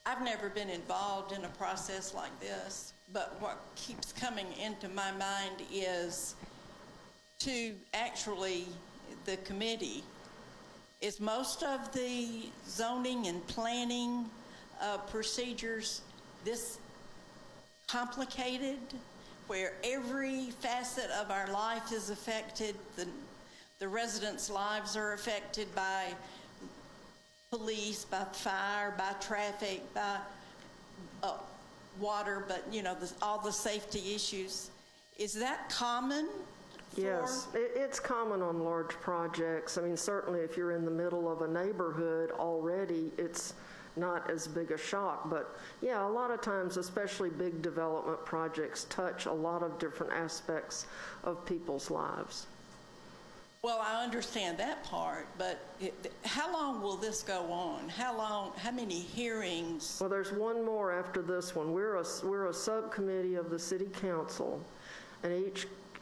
I've never been involved in a process like this, but what keeps coming into my mind is to actually the committee. Is most of the zoning and planning procedures this complicated, where every facet of our life is affected? The residents' lives are affected by police, by fire, by traffic, by water, but you know, all the safety issues. Is that common? Yes, it's common on large projects. I mean, certainly if you're in the middle of a neighborhood already, it's not as big a shock. But yeah, a lot of times, especially big development projects, touch a lot of different aspects of people's lives. Well, I understand that part, but how long will this go on? How many hearings? Well, there's one more after this one. We're a subcommittee of the city council, and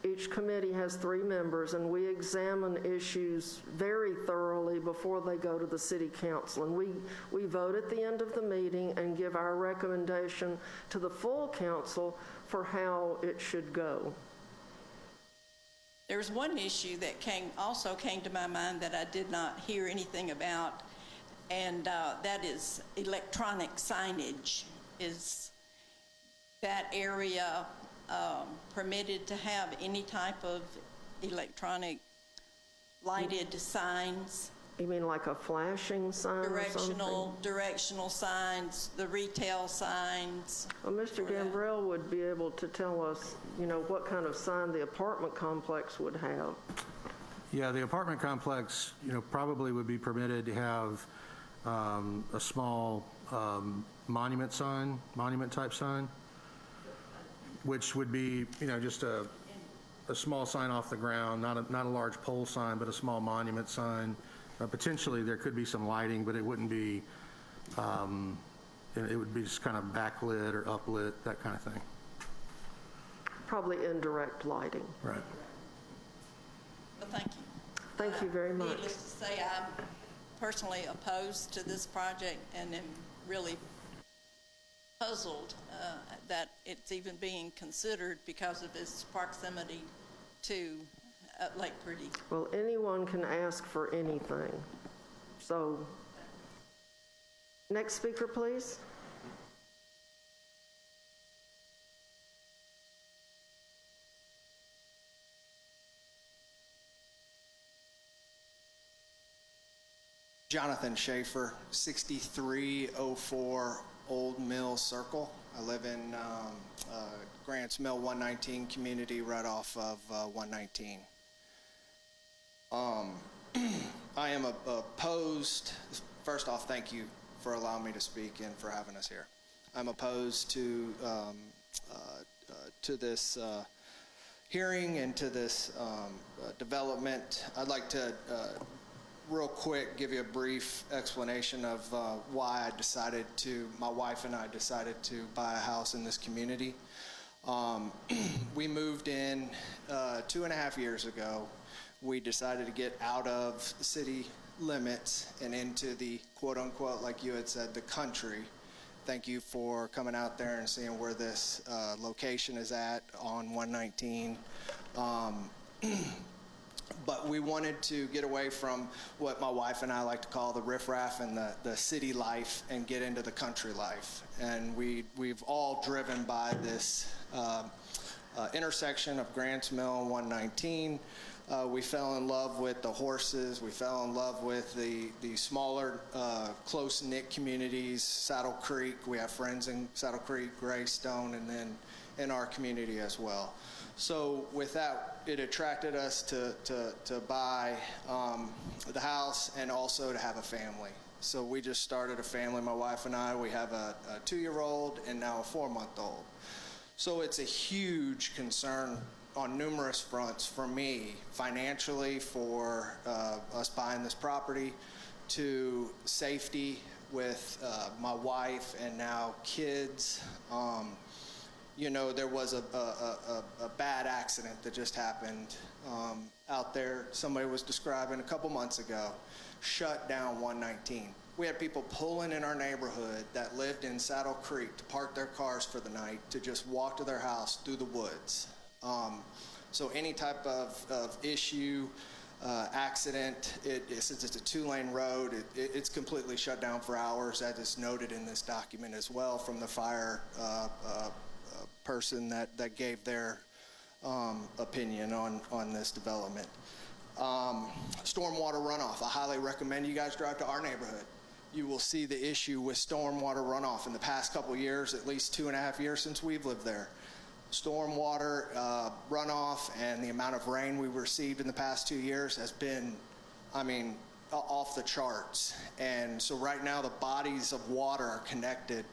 each committee has 3 members, and we examine issues very thoroughly before they go to the city council. And we vote at the end of the meeting and give our recommendation to the full council for how it should go. There's one issue that also came to my mind that I did not hear anything about, and that is electronic signage. Is that area permitted to have any type of electronic lighted signs? You mean like a flashing sign or something? Directional signs, the retail signs. Well, Mr. Gambrell would be able to tell us, what kind of sign the apartment complex would have. Yeah, the apartment complex, probably would be permitted to have a small monument type sign, which would be, just a small sign off the ground, not a large pole sign, but a small monument sign. Potentially, there could be some lighting, but it wouldn't be, it would be just kind of backlit or uplit, that kind of thing. Probably indirect lighting. Right. Well, thank you. Thank you very much. Needless to say, I'm personally opposed to this project and am really puzzled that it's even being considered because of its proximity to Lake Pretty. Well, anyone can ask for anything. So, next speaker, please. Jonathan Schaefer, 6304 Old Mill Circle. I live in Grants Mill 119 community right off of 119. I am opposed. First off, thank you for allowing me to speak and for having us here. I'm opposed to this hearing and to this development. I'd like to real quick give you a brief explanation of why my wife and I decided to buy a house in this community. We moved in 2.5 years ago. We decided to get out of city limits and into the quote-unquote, like you had said, the country. Thank you for coming out there and seeing where this location is at on 119. But we wanted to get away from what my wife and I like to call the riffraff and the city life and get into the country life. And we've all driven by this intersection of Grants Mill and 119. We fell in love with the horses. We fell in love with the smaller, close-knit communities, Saddle Creek. We have friends in Saddle Creek, Greystone, and then in our community as well. So with that, it attracted us to buy the house and also to have a family. So we just started a family, my wife and I. We have a 2-year-old and now a 4-month-old. So it's a huge concern on numerous fronts for me, financially, for us buying this property, to safety with my wife and now kids. There was a bad accident that just happened out there. Somebody was describing a couple months ago, shut down 119. We had people pulling in our neighborhood that lived in Saddle Creek to park their cars for the night to just walk to their house through the woods. So any type of issue, accident, since it's a 2-lane road, it's completely shut down for hours, as is noted in this document as well from the fire person that gave their opinion on this development. Stormwater runoff. I highly recommend you guys drive to our neighborhood. You will see the issue with stormwater runoff in the past couple years, at least 2.5 years since we've lived there. Stormwater runoff and the amount of rain we received in the past 2 years has been, off the charts. And so right now the bodies of water are connected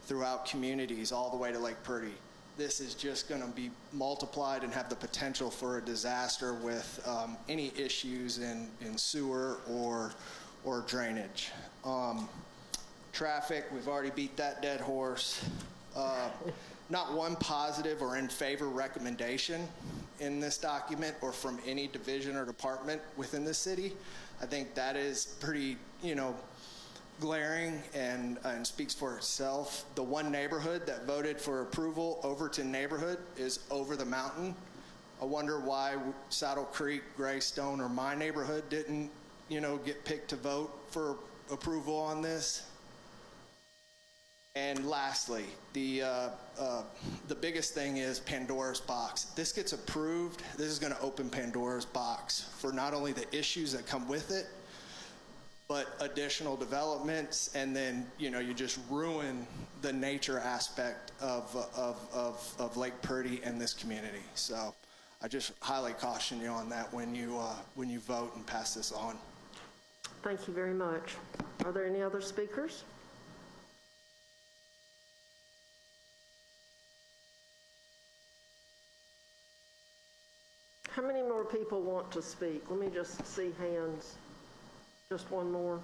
throughout communities all the way to Lake Pretty. this is just going to be multiplied and have the potential for a disaster with any issues in sewer or drainage. Traffic, we've already beat that dead horse. Not one positive or in favor recommendation in this document or from any division or department within the city. I think that is pretty, glaring and speaks for itself. The one neighborhood that voted for approval, Overton neighborhood, is over the mountain. I wonder why Saddle Creek, Greystone, or my neighborhood didn't, get picked to vote for approval on this. And lastly, the biggest thing is Pandora's box. This gets approved, this is going to open Pandora's box for not only the issues that come with it, but additional developments, and then you just ruin the nature aspect of Lake Purdy and this community. So I just highly caution you on that when you vote and pass this on. Thank you very much. Are there any other speakers? How many more people want to speak? Let me just see hands. Just one more.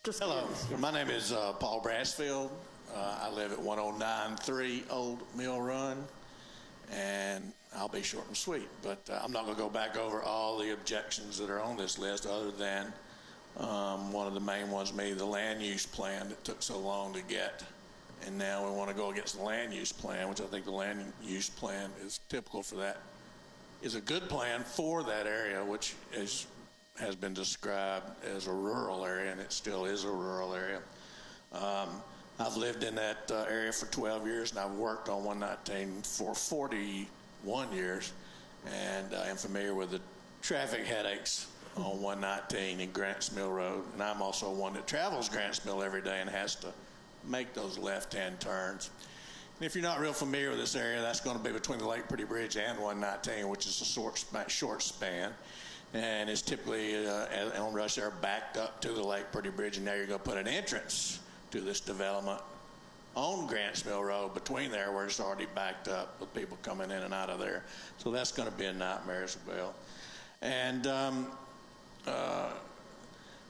Hello, my name is Paul Brassfield. I live at 1093 Old Mill Run, and I'll be short and sweet, but I'm not going to go back over all the objections that are on this list other than one of the main ones, maybe the land use plan that took so long to get, and now we want to go against the land use plan, which I think the land use plan is typical for that, is a good plan for that area, which has been described as a rural area, and it still is a rural area. I've lived in that area for 12 years, and I've worked on 119 for 41 years, and I am familiar with the traffic headaches on 119 in Grants Mill Road, and I'm also one that travels Grants Mill every day and has to make those left-hand turns. And if you're not real familiar with this area, that's going to be between the Lake Purdy Bridge and 119, which is a short span. And it's typically on rush hour backed up to the Lake Purdy Bridge, and now you're going to put an entrance to this development on Grants Mill Road between there where it's already backed up with people coming in and out of there. So that's going to be a nightmare as well. And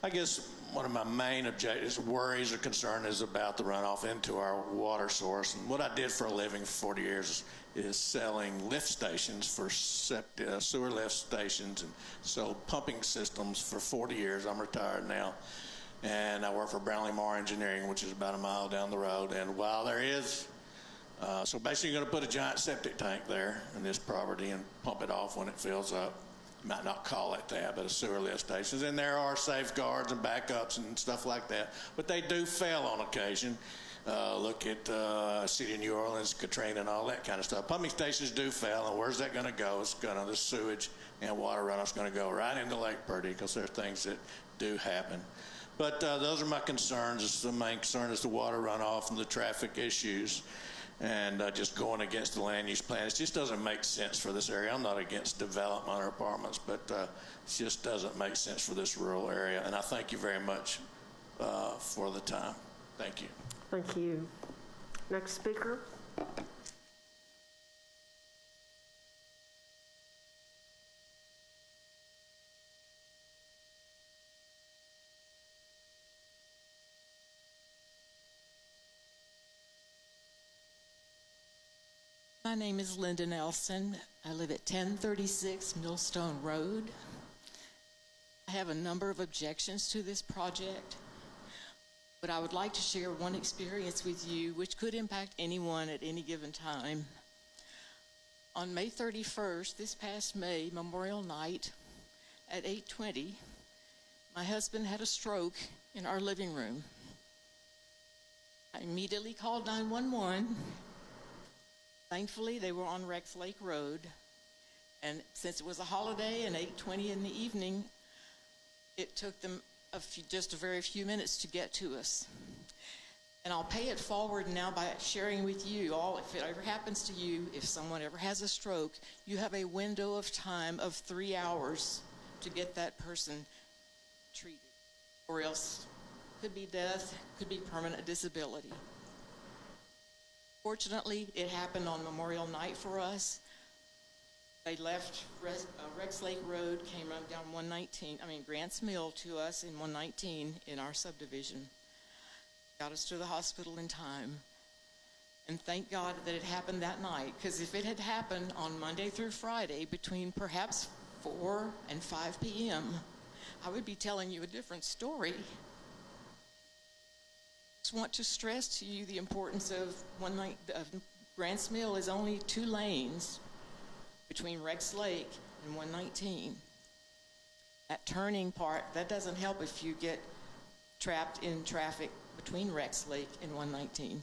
I guess one of my main objectives, worries or concern is about the runoff into our water source. And what I did for a living for 40 years is selling lift stations for sewer lift stations, and sold pumping systems for 40 years. I'm retired now. And I work for Brownlee Moore Engineering, which is about a mile down the road. And while there is, so basically you're going to put a giant septic tank there in this property and pump it off when it fills up. You might not call it that, but a sewer lift station. And there are safeguards and backups and stuff like that. But they do fail on occasion. Look at City of New Orleans, Katrina, and all that kind of stuff. Pumping stations do fail, and where's that going to go? It's going to, the sewage and water runoff's going to go right into Lake Purdy, because there are things that do happen. But those are my concerns. The main concern is the water runoff and the traffic issues, and just going against the land use plan. It just doesn't make sense for this area. I'm not against development or apartments, but it just doesn't make sense for this rural area. And I thank you very much for the time. Thank you. Thank you. Next speaker. My name is Linda Nelson. I live at 1036 Millstone Road. I have a number of objections to this project, but I would like to share one experience with you which could impact anyone at any given time. On May 31st, this past May, Memorial Night, at 8:20, my husband had a stroke in our living room. I immediately called 911. Thankfully, they were on Rex Lake Road, and since it was a holiday and 8:20 in the evening, it took them just a very few minutes to get to us. And I'll pay it forward now by sharing with you all, if it ever happens to you, if someone ever has a stroke, you have a window of time of 3 hours to get that person treated, or else could be death, could be permanent disability. Unfortunately, it happened on Memorial Night for us. They left Rex Lake Road, came down Grants Mill to us in 119 in our subdivision. Got us to the hospital in time. And thank God that it happened that night, because if it had happened on Monday through Friday between perhaps 4 and 5 p.m., I would be telling you a different story. Just want to stress to you the importance of Grants Mill is only 2 lanes between Rex Lake and 119. That turning part, that doesn't help if you get trapped in traffic between Rex Lake and 119.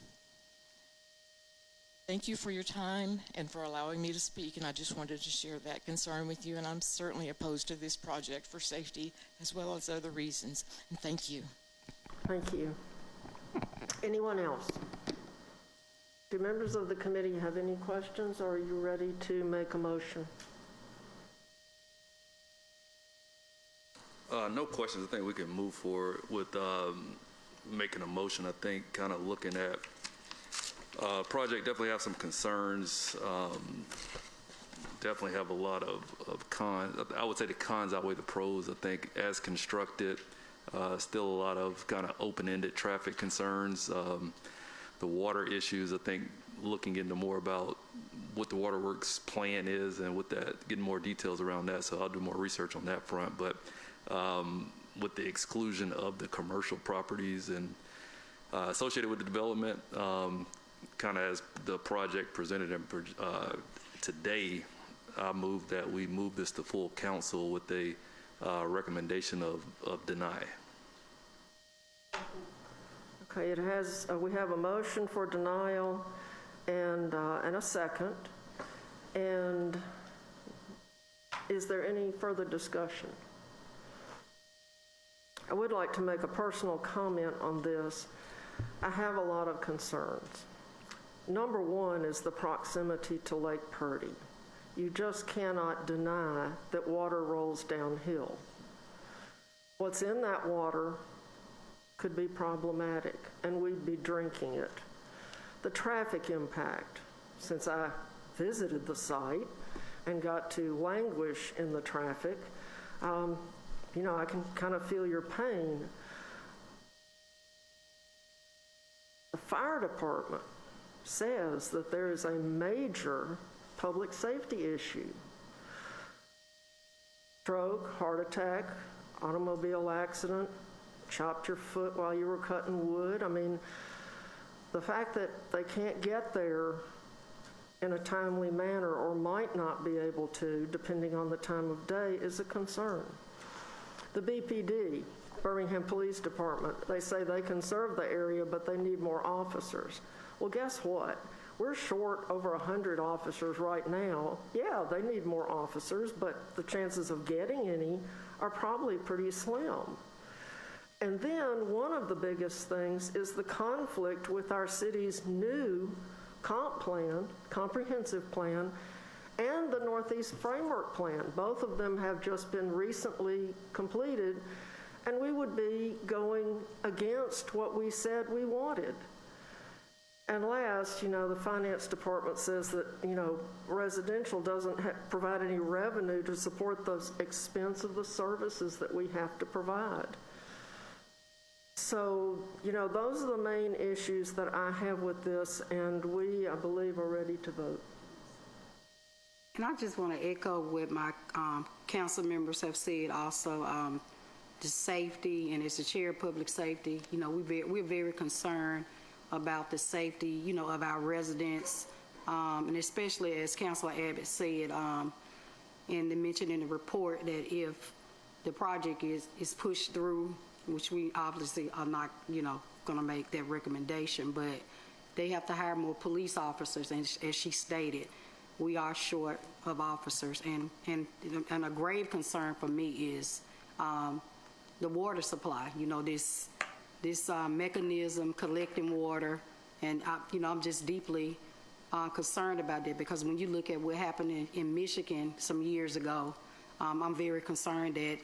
Thank you for your time and for allowing me to speak, and I just wanted to share that concern with you, and I'm certainly opposed to this project for safety as well as other reasons, and thank you. Thank you. Anyone else? Do members of the committee have any questions, or are you ready to make a motion? No questions. I think we can move forward with making a motion. I think kind of looking at project, definitely have some concerns. Definitely have a lot of cons. I would say the cons outweigh the pros. I think as constructed, still a lot of kind of open-ended traffic concerns. The water issues, I think looking into more about what the waterworks plan is and with that, getting more details around that. So I'll do more research on that front. But with the exclusion of the commercial properties and associated with the development, kind of as the project presented today, I move that we move this to full council with a recommendation of deny. Okay, it has. We have a motion for denial and a second. And is there any further discussion? I would like to make a personal comment on this. I have a lot of concerns. Number one is the proximity to Lake Purdy. You just cannot deny that water rolls downhill. What's in that water could be problematic, and we'd be drinking it. The traffic impact, since I visited the site and got to languish in the traffic, I can kind of feel your pain. The fire department says that there is a major public safety issue. Stroke, heart attack, automobile accident, chopped your foot while you were cutting wood. I mean, the fact that they can't get there in a timely manner or might not be able to, depending on the time of day, is a concern. The BPD, Birmingham Police Department, they say they can serve the area, but they need more officers. Well, guess what? We're short over 100 officers right now. Yeah, they need more officers, but the chances of getting any are probably pretty slim. And then one of the biggest things is the conflict with our city's new comp plan, comprehensive plan, and the Northeast Framework Plan. Both of them have just been recently completed, and we would be going against what we said we wanted. And last, the finance department says that, residential doesn't provide any revenue to support the expense of the services that we have to provide. So, those are the main issues that I have with this, and we, I believe, are ready to vote. And I just want to echo what my council members have said also, the safety, and as the chair of public safety, we're very concerned about the safety, of our residents, and especially as Councilor Abbott said, and they mentioned in the report that if the project is pushed through, which we obviously are not, going to make that recommendation, but they have to hire more police officers, and as she stated, we are short of officers, and a grave concern for me is the water supply. This mechanism collecting water, and I'm just deeply concerned about that, because when you look at what happened in Michigan some years ago, I'm very concerned that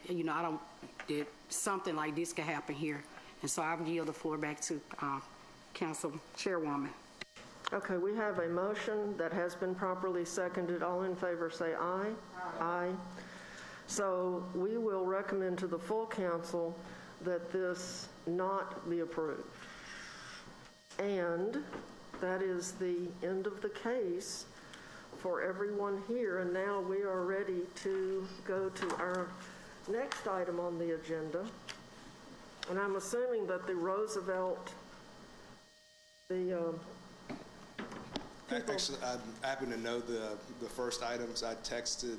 that something like this could happen here, and so I yield the floor back to Council Chairwoman. Okay, we have a motion that has been properly seconded. All in favor say aye. Aye. So we will recommend to the full council that this not be approved. And that is the end of the case for everyone here. And now we are ready to go to our next item on the agenda. And I'm assuming that the Roosevelt, Actually, I happen to know the first items. I texted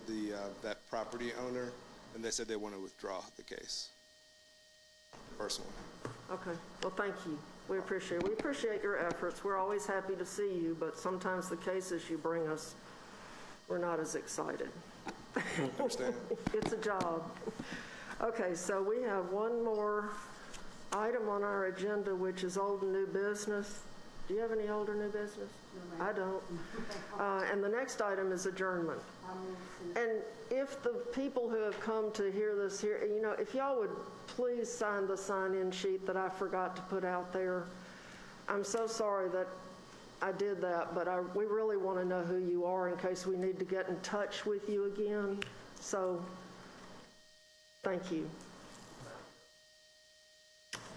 that property owner, and they said they want to withdraw the case. First one. Okay, well, thank you. We appreciate your efforts. We're always happy to see you, but sometimes the cases you bring us, we're not as excited. Understand? It's a job. Okay, so we have one more item on our agenda, which is old and new business. Do you have any old or new business? No, I don't. And the next item is adjournment. And if the people who have come to hear this here, if y'all would please sign the sign-in sheet that I forgot to put out there. I'm so sorry that I did that, but we really want to know who you are in case we need to get in touch with you again. So, thank you.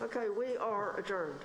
Okay, we are adjourned.